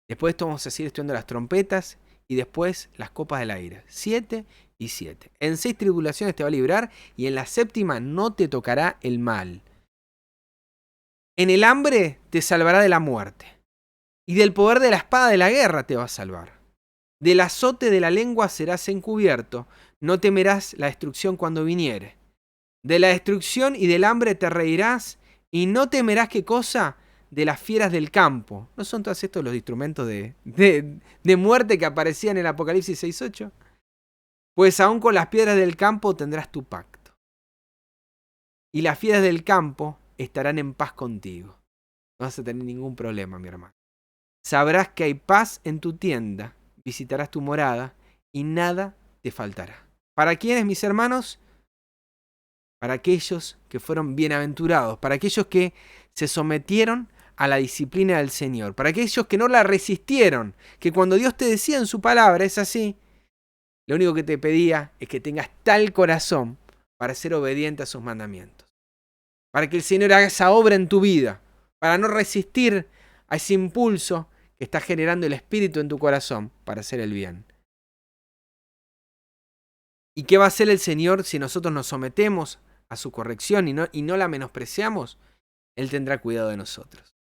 Después de esto vamos a seguir estudiando las trompetas y después las copas de la ira. 7 y 7. En 6 tribulaciones te va a librar y en la 7ª no te tocará el mal. En el hambre te salvará de la muerte y del poder de la espada de la guerra te va a salvar. Del azote de la lengua serás encubierto, no temerás la destrucción cuando viniere. De la destrucción y del hambre te reirás, y no temerás qué cosa, de las fieras del campo. ¿No son todos estos los instrumentos de muerte que aparecían en el Apocalipsis 6:8? Pues aún con las piedras del campo tendrás tu pacto. Y las fieras del campo estarán en paz contigo. No vas a tener ningún problema, mi hermano. Sabrás que hay paz en tu tienda, visitarás tu morada y nada te faltará. ¿Para quiénes, mis hermanos? Para aquellos que fueron bienaventurados, para aquellos que se sometieron a la disciplina del Señor, para aquellos que no la resistieron, que cuando Dios te decía en su palabra, es así, lo único que te pedía es que tengas tal corazón para ser obediente a sus mandamientos, para que el Señor haga esa obra en tu vida, para no resistir a ese impulso que está generando el Espíritu en tu corazón para hacer el bien. ¿Y qué va a hacer el Señor si nosotros nos sometemos a su corrección y no la menospreciamos? Él tendrá cuidado de nosotros.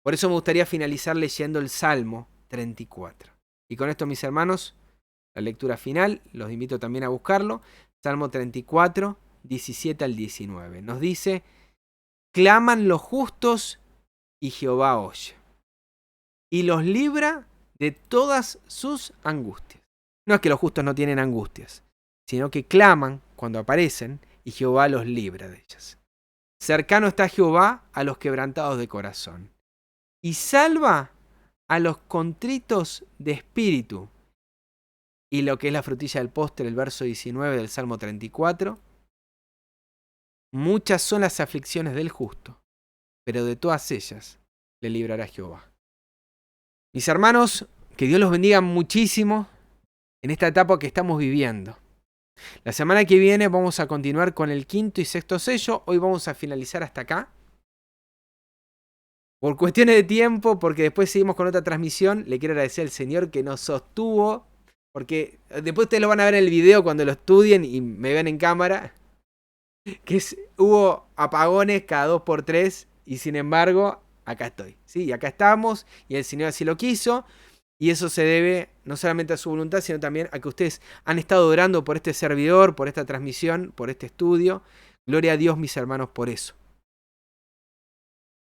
Por eso me gustaría finalizar leyendo el Salmo 34. Y con esto, mis hermanos, la lectura final, los invito también a buscarlo. Salmo 34, 17 al 19. Nos dice: claman los justos y Jehová oye, y los libra de todas sus angustias. No es que los justos no tienen angustias, sino que claman cuando aparecen y Jehová los libra de ellas. Cercano está Jehová a los quebrantados de corazón y salva a los contritos de espíritu. Y lo que es la frutilla del postre, el verso 19 del Salmo 34. Muchas son las aflicciones del justo, pero de todas ellas le librará Jehová. Mis hermanos, que Dios los bendiga muchísimo en esta etapa que estamos viviendo. La semana que viene vamos a continuar con el quinto y sexto sello. Hoy vamos a finalizar hasta acá. Por cuestiones de tiempo, porque después seguimos con otra transmisión, le quiero agradecer al Señor que nos sostuvo, porque después ustedes lo van a ver en el video cuando lo estudien y me ven en cámara, que hubo apagones cada 2x3 y sin embargo, acá estoy. ¿Sí? Acá estamos y el Señor así lo quiso. Y eso se debe no solamente a su voluntad, sino también a que ustedes han estado orando por este servidor, por esta transmisión, por este estudio. Gloria a Dios, mis hermanos, por eso.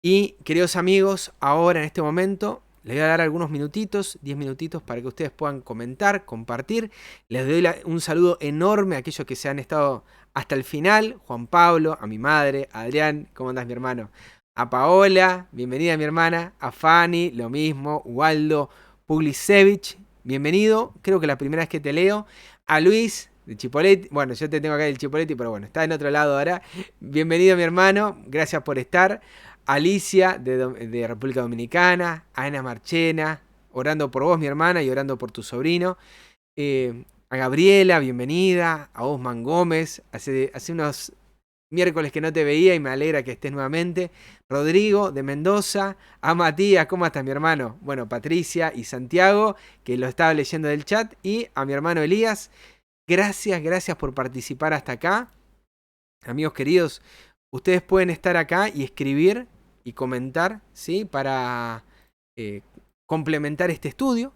Y, queridos amigos, ahora en este momento les voy a dar algunos minutitos, 10 minutitos, para que ustedes puedan comentar, compartir. Les doy un saludo enorme a aquellos que se han estado hasta el final. Juan Pablo, a mi madre, a Adrián, ¿cómo andás, mi hermano? A Paola, bienvenida, mi hermana. A Fanny, lo mismo. Waldo Puglisevich, bienvenido, creo que la primera vez que te leo. A Luis de Chipoleti, bueno, yo te tengo acá del Chipoleti, pero bueno, está en otro lado ahora. Bienvenido, mi hermano, gracias por estar. A Alicia de República Dominicana, a Ana Marchena, orando por vos, mi hermana, y orando por tu sobrino. A Gabriela, bienvenida. A Osman Gómez, hace unos miércoles que no te veía y me alegra que estés nuevamente. Rodrigo de Mendoza, a Matías, ¿cómo estás, mi hermano? Bueno, Patricia y Santiago, que lo estaba leyendo del chat, y a mi hermano Elías. Gracias por participar hasta acá. Amigos queridos, ustedes pueden estar acá y escribir y comentar, ¿sí? Para complementar este estudio.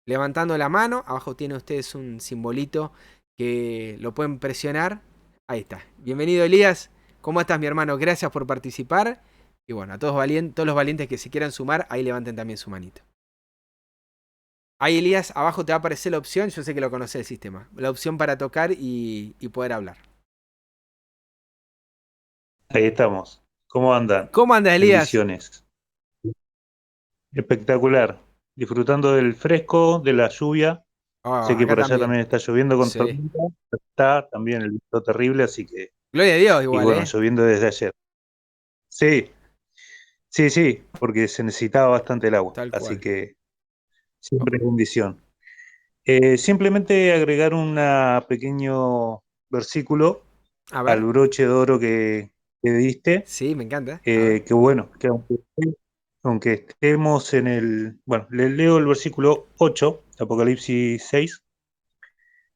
Levantando la mano, abajo tienen ustedes un simbolito que lo pueden presionar. Ahí está. Bienvenido, Elías. ¿Cómo estás, mi hermano? Gracias por participar. Y bueno, a todos los valientes que se quieran sumar, ahí levanten también su manito. Ahí, Elías, abajo te va a aparecer la opción, yo sé que lo conoces el sistema, la opción para tocar y poder hablar. Ahí estamos. ¿Cómo andan? ¿Cómo andas, Elías? Bendiciones. Espectacular. Disfrutando del fresco, de la lluvia. Oh, Sé que acá por allá también. también está lloviendo con Sí. tormenta. Está también el viento terrible, así que... Gloria a Dios Y igual, bueno, ¿eh? lloviendo desde ayer. Sí, sí, porque se necesitaba bastante el agua. Tal Así cual. que Oh, siempre es bendición. Simplemente agregar un pequeño versículo a al ver. broche de oro que diste. Sí, me encanta. A ver. Que bueno, que aunque estemos en bueno, le leo el versículo 8 de Apocalipsis 6,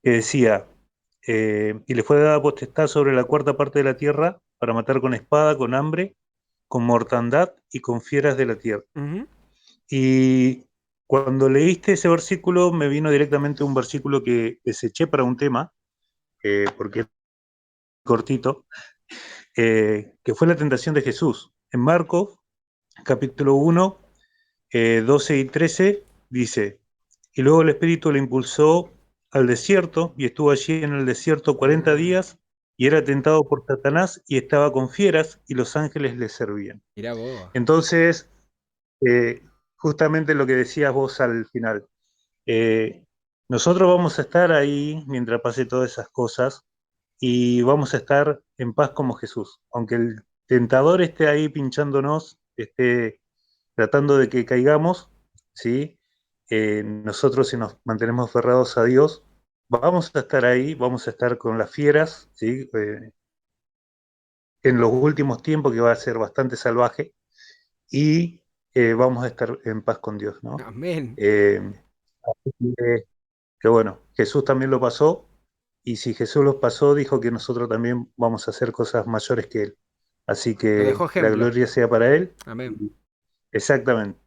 que decía, y le fue dada potestad sobre la cuarta parte de la tierra para matar con espada, con hambre, con mortandad y con fieras de la tierra. Uh-huh. Y cuando leíste ese versículo me vino directamente un versículo que deseché para un tema, porque es cortito, que fue la tentación de Jesús. En Marcos, capítulo 1, 12 y 13, dice, y luego el Espíritu le impulsó al desierto y estuvo allí en el desierto 40 días y era tentado por Satanás y estaba con fieras y los ángeles le servían. Mirá vos. Entonces, justamente lo que decías vos al final, eh, nosotros vamos a estar ahí mientras pase todas esas cosas y vamos a estar en paz como Jesús, aunque el tentador esté ahí pinchándonos, esté tratando de que caigamos, ¿sí? Nosotros si nos mantenemos aferrados a Dios, vamos a estar ahí, vamos a estar con las fieras, ¿sí? En los últimos tiempos que va a ser bastante salvaje y vamos a estar en paz con Dios, ¿no? Amén. Eh, así que bueno, Jesús también lo pasó y si Jesús los pasó, dijo que nosotros también vamos a hacer cosas mayores que Él. Así Nos dejó que la ejemplo. gloria sea para Él. Amén. Exactamente.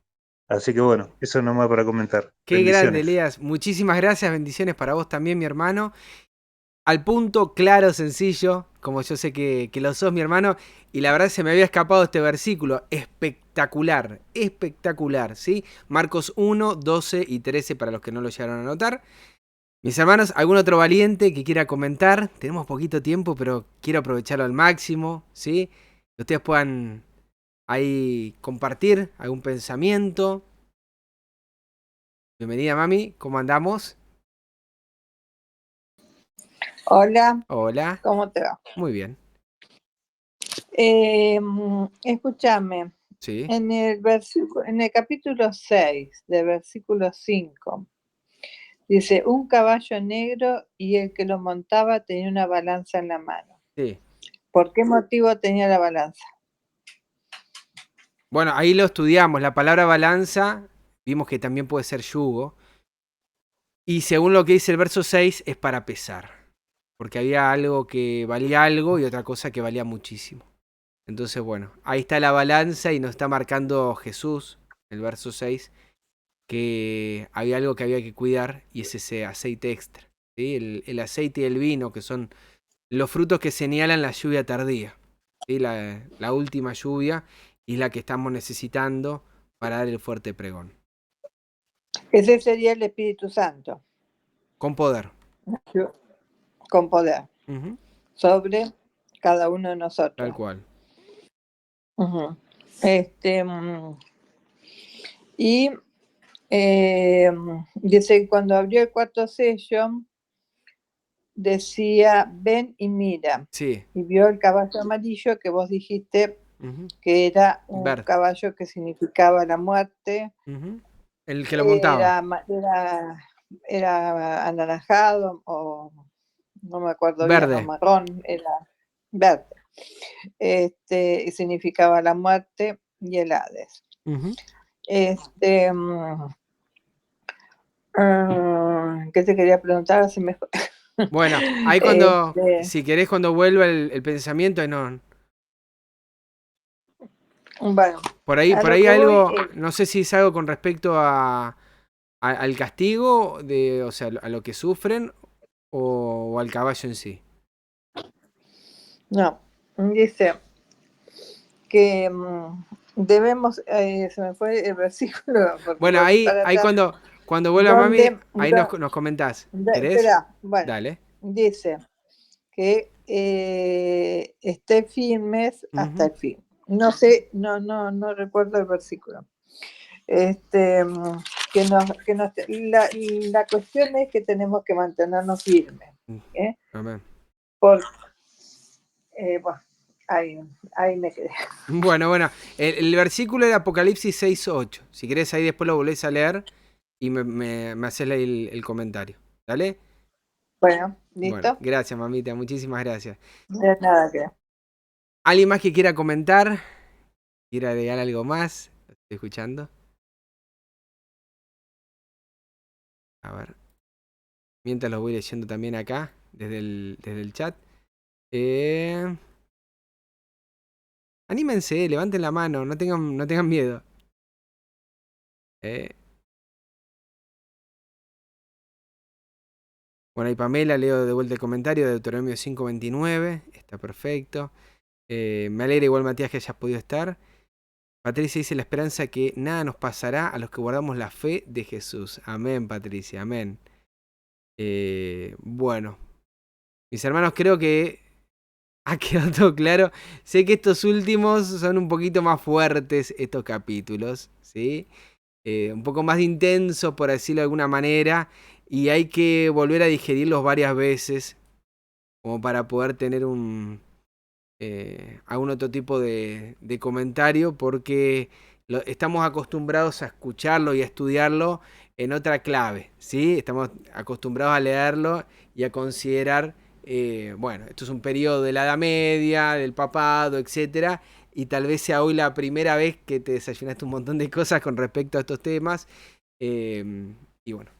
Así que bueno, eso nomás para comentar. Qué grande, Bendiciones. Elías. Muchísimas gracias. Bendiciones para vos también, mi hermano. Al punto, claro, sencillo, como yo sé que lo sos, mi hermano. Y la verdad se me había escapado este versículo. Espectacular, espectacular, ¿sí? Marcos 1, 12 y 13 para los que no lo llegaron a notar. Mis hermanos, ¿algún otro valiente que quiera comentar? Tenemos poquito tiempo, pero quiero aprovecharlo al máximo, ¿sí? Que ustedes puedan ahí compartir algún pensamiento. Bienvenida, mami. ¿Cómo andamos? Hola, Hola. ¿cómo te va? Muy bien. Escúchame, Sí. en el capítulo 6, del versículo 5, dice, un caballo negro y el que lo montaba tenía una balanza en la mano. Sí. ¿Por qué motivo tenía la balanza? Bueno, ahí lo estudiamos. La palabra balanza, vimos que también puede ser yugo. Y según lo que dice el verso 6, es para pesar. Porque había algo que valía algo y otra cosa que valía muchísimo. Entonces, bueno, ahí está la balanza y nos está marcando Jesús, el verso 6, que había algo que había que cuidar y es ese aceite extra. ¿Sí? El aceite y el vino, que son los frutos que señalan la lluvia tardía. ¿Sí? La última lluvia y la que estamos necesitando para dar el fuerte pregón. Ese sería el Espíritu Santo, Con poder. con poder, Ujú. sobre cada uno de Tal nosotros. cual. Ujú. Y dice que cuando abrió el cuarto sello, decía, ven y mira. Sí. Y vio el caballo amarillo que vos dijiste Ujú. que era un Ver. caballo que significaba la muerte. Ujú. El que lo montaba. Era anaranjado o no me acuerdo bien, o Verde. marrón, era verde. Y significaba la muerte y el Hades. Ujú. ¿Qué te quería preguntar? Se me fue. Bueno, ahí cuando, si querés, cuando vuelva el pensamiento, ahí no. Bueno, Por a lo ahí que voy algo, es, no sé si es algo con respecto al castigo, o sea, a lo que sufren, o al caballo en sí. no, dice que debemos, se me fue el versículo porque Bueno, volví ahí, para ahí atrás, cuando vuelva mami, donde, ahí nos comentás. ¿Querés? espera, bueno, Dale. dice que esté firmes hasta Ujú. el fin. No sé, no recuerdo el versículo. Que la cuestión es que tenemos que mantenernos firmes. ¿Eh? Amén. Bueno, ahí me quedé. Bueno, el versículo era Apocalipsis 6:8. Si querés, ahí después lo volvés a leer y me haces el comentario. ¿Dale? Bueno, Bueno, ¿listo? gracias, mamita. Muchísimas gracias. De nada que. ¿Alguien más que quiera comentar? ¿Quiera agregar algo más? ¿Lo estoy escuchando? A ver. Mientras lo voy leyendo también acá, desde el chat. Anímense, levanten la mano, no tengan miedo. Bueno, ahí Pamela, leo de vuelta el comentario de Deuteronomio 5:29. Está perfecto. Me alegra igual, Matías, que hayas podido estar. Patricia dice: la esperanza que nada nos pasará a los que guardamos la fe de Jesús. Amén, Patricia, amén. Bueno, mis hermanos, creo que ha quedado todo claro. Sé que estos últimos son un poquito más fuertes, estos capítulos, ¿sí? Un poco más intensos, por decirlo de alguna manera, y hay que volver a digerirlos varias veces, como para poder tener algún otro tipo de comentario, porque estamos acostumbrados a escucharlo y a estudiarlo en otra clave, ¿sí? Estamos acostumbrados a leerlo y a considerar, bueno, esto es un periodo de la Edad Media, del papado, etcétera, y tal vez sea hoy la primera vez que te desayunaste un montón de cosas con respecto a estos temas, y bueno,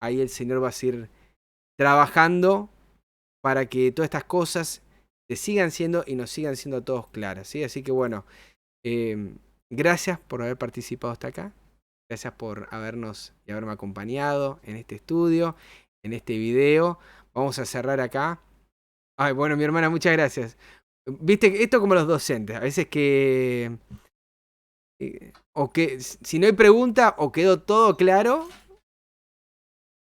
ahí el Señor va a seguir trabajando para que todas estas cosas te sigan siendo y nos sigan siendo a todos claras, ¿sí? Así que bueno, gracias por haber participado hasta acá. Gracias por habernos y haberme acompañado en este estudio, en este video. Vamos a cerrar acá. Ay, bueno, mi hermana, muchas gracias. Viste, esto como los docentes, a veces que... o que si no hay pregunta, o quedó todo claro,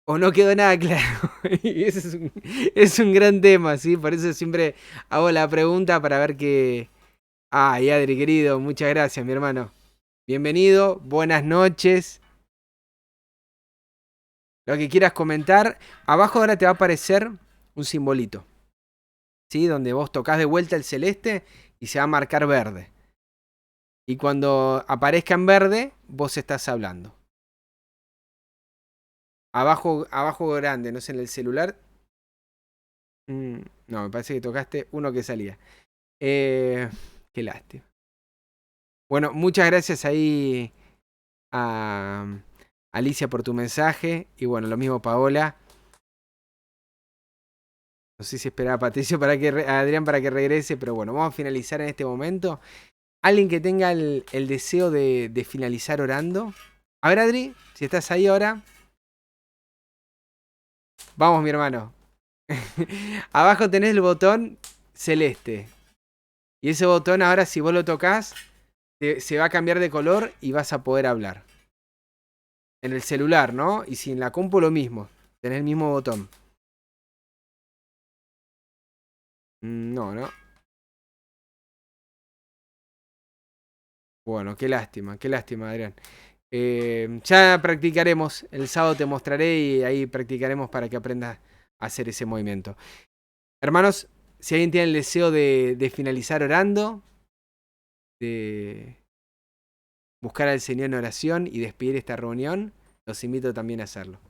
o no quedó nada claro. Y ese es un gran tema, ¿sí? Por eso siempre hago la pregunta para ver qué... Ay, Adri, querido, muchas gracias, mi hermano. Bienvenido, buenas noches. Lo que quieras comentar. Abajo ahora te va a aparecer un simbolito, ¿sí? Donde vos tocas de vuelta el celeste y se va a marcar verde. Y cuando aparezca en verde, vos estás hablando. Abajo grande, no sé, en el celular. No, me parece que tocaste uno que salía. Qué lástima. Bueno, muchas gracias ahí a Alicia por tu mensaje. Y bueno, lo mismo Paola. No sé si esperaba a Patricio a Adrián para que regrese, pero bueno, vamos a finalizar en este momento. Alguien que tenga el deseo de finalizar orando. A ver, Adri, si estás ahí ahora. Vamos, mi hermano. Abajo tenés el botón celeste. Y ese botón ahora, si vos lo tocas, se va a cambiar de color y vas a poder hablar. En el celular, ¿no? Y si en la compu lo mismo. Tenés el mismo botón. No, ¿no? Bueno, qué lástima, Adrián. Ya practicaremos. El sábado te mostraré y ahí practicaremos para que aprendas a hacer ese movimiento. Hermanos, si alguien tiene el deseo de finalizar orando, de buscar al Señor en oración y despedir esta reunión, los invito también a hacerlo.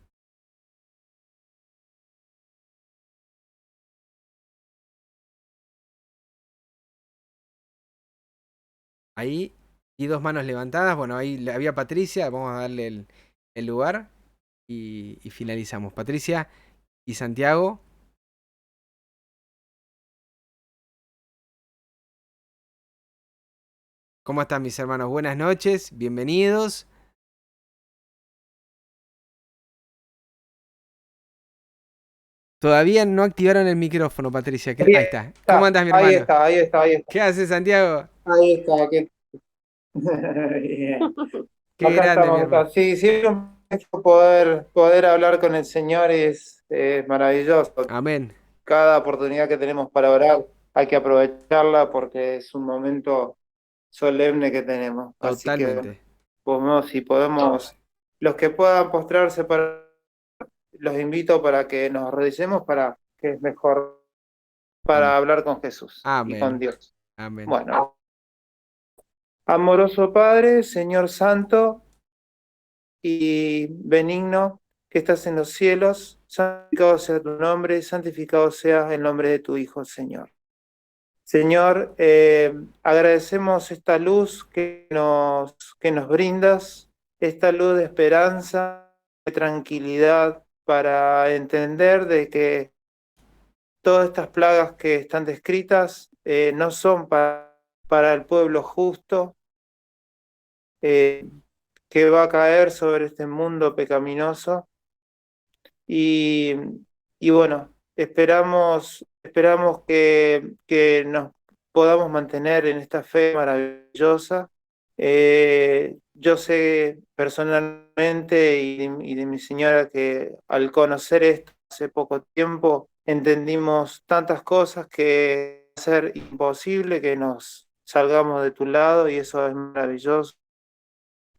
Ahí, y dos manos levantadas. Bueno, ahí había Patricia, vamos a darle el lugar y finalizamos. Patricia y Santiago. ¿Cómo están mis hermanos? Buenas noches, bienvenidos. Todavía no activaron el micrófono, Patricia. Ahí está. ¿Cómo andas, mi hermano? Ahí está. ¿Qué haces, Santiago? Ahí está. Bien. Qué Acá grande, mi estamos. hermano. Sí, sí, un privilegio poder hablar con el Señor es maravilloso. Amén. Cada oportunidad que tenemos para orar hay que aprovecharla porque es un momento solemne que tenemos. Así que Totalmente. si podemos, los que puedan postrarse los invito para que nos realicemos para que es mejor para hablar con Jesús y con Amén. Dios. Amén. Bueno, amoroso Padre, Señor Santo y benigno que estás en los cielos, santificado sea tu nombre, santificado sea el nombre de tu Hijo, Señor. Señor, agradecemos esta luz que nos brindas, esta luz de esperanza, de tranquilidad, para entender de que todas estas plagas que están descritas no son para el pueblo justo que va a caer sobre este mundo pecaminoso y Y bueno, esperamos que nos podamos mantener en esta fe maravillosa. Yo sé personalmente y de mi señora que al conocer esto hace poco tiempo, entendimos tantas cosas que va a ser imposible que nos salgamos de tu lado y eso es maravilloso.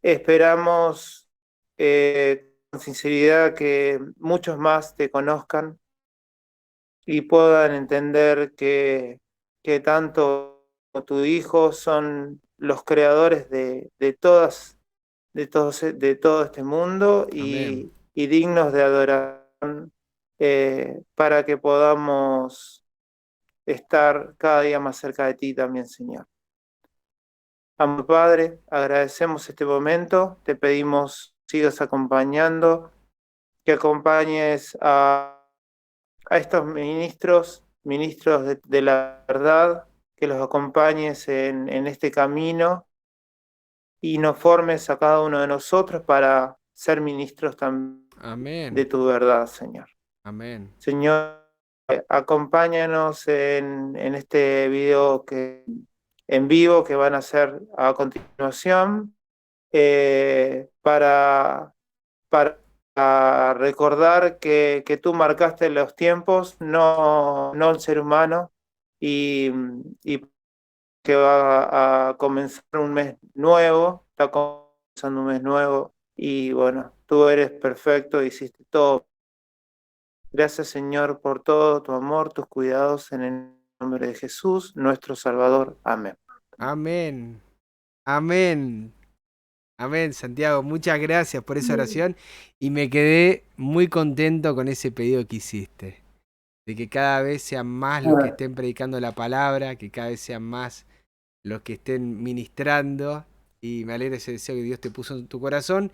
Esperamos con sinceridad que muchos más te conozcan y puedan entender que tanto tu hijo son los creadores de todo este mundo Amén. y dignos de adoración para que podamos estar cada día más cerca de ti también, Señor. Amor Padre, agradecemos este momento, te pedimos sigas acompañando, que acompañes a estos ministros de la verdad, que los acompañes en este camino y nos formes a cada uno de nosotros para ser ministros también de Amén. tu verdad, Señor. Amén. Señor, acompáñanos en este video en vivo que van a hacer a continuación para recordar que tú marcaste los tiempos, no el ser humano, y que va a comenzar un mes nuevo, está comenzando un mes nuevo, y bueno, tú eres perfecto, hiciste todo. Gracias, Señor, por todo tu amor, tus cuidados, en el nombre de Jesús, nuestro Salvador. Amén. Amén. Amén. Amén, Santiago. Muchas gracias por esa oración y me quedé muy contento con ese pedido que hiciste. De que cada vez sean más los que estén predicando la palabra, que cada vez sean más los que estén ministrando. Y me alegra ese deseo que Dios te puso en tu corazón,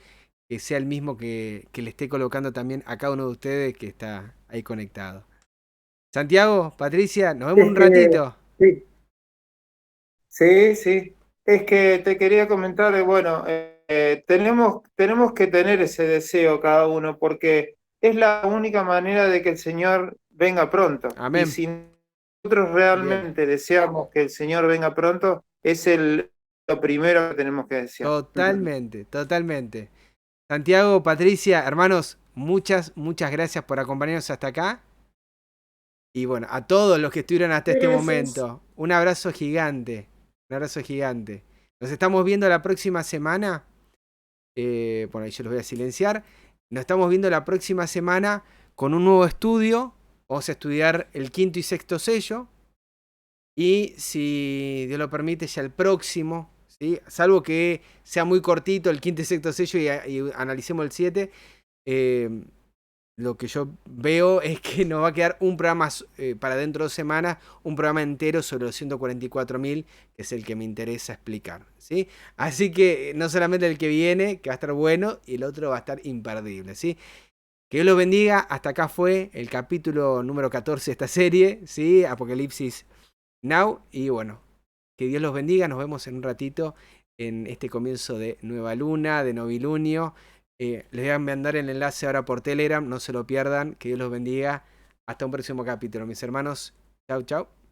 que sea el mismo que le esté colocando también a cada uno de ustedes que está ahí conectado. Santiago, Patricia, nos vemos Es un que, ratito. sí, sí, sí. Es que te quería comentar, bueno, tenemos que tener ese deseo cada uno, porque es la única manera de que el Señor venga pronto. Y Amén. si nosotros Bien. realmente deseamos que el Señor venga pronto, es lo primero que tenemos que desear. Totalmente, totalmente. Santiago, Patricia, hermanos, muchas gracias por acompañarnos hasta acá. Y bueno, a todos los que estuvieron hasta este Gracias. momento, un abrazo gigante. Un abrazo gigante. Nos estamos viendo la próxima semana. Bueno, ahí yo los voy a silenciar. Nos estamos viendo la próxima semana con un nuevo estudio. Vamos a estudiar el quinto y sexto sello. Y si Dios lo permite, ya el próximo, ¿sí? Salvo que sea muy cortito el quinto y sexto sello y analicemos el 7. Lo que yo veo es que nos va a quedar un programa para dentro de 2 semanas, un programa entero sobre los 144.000, que es el que me interesa explicar, ¿sí? Así que no solamente el que viene, que va a estar bueno, y el otro va a estar imperdible, ¿sí? Que Dios los bendiga. Hasta acá fue el capítulo número 14 de esta serie, ¿sí? Apocalipsis Now. Y bueno, que Dios los bendiga. Nos vemos en un ratito en este comienzo de nueva luna, de novilunio. Les voy a mandar el enlace ahora por Telegram, no se lo pierdan. Que Dios los bendiga. Hasta un próximo capítulo, mis hermanos. Chau, chau.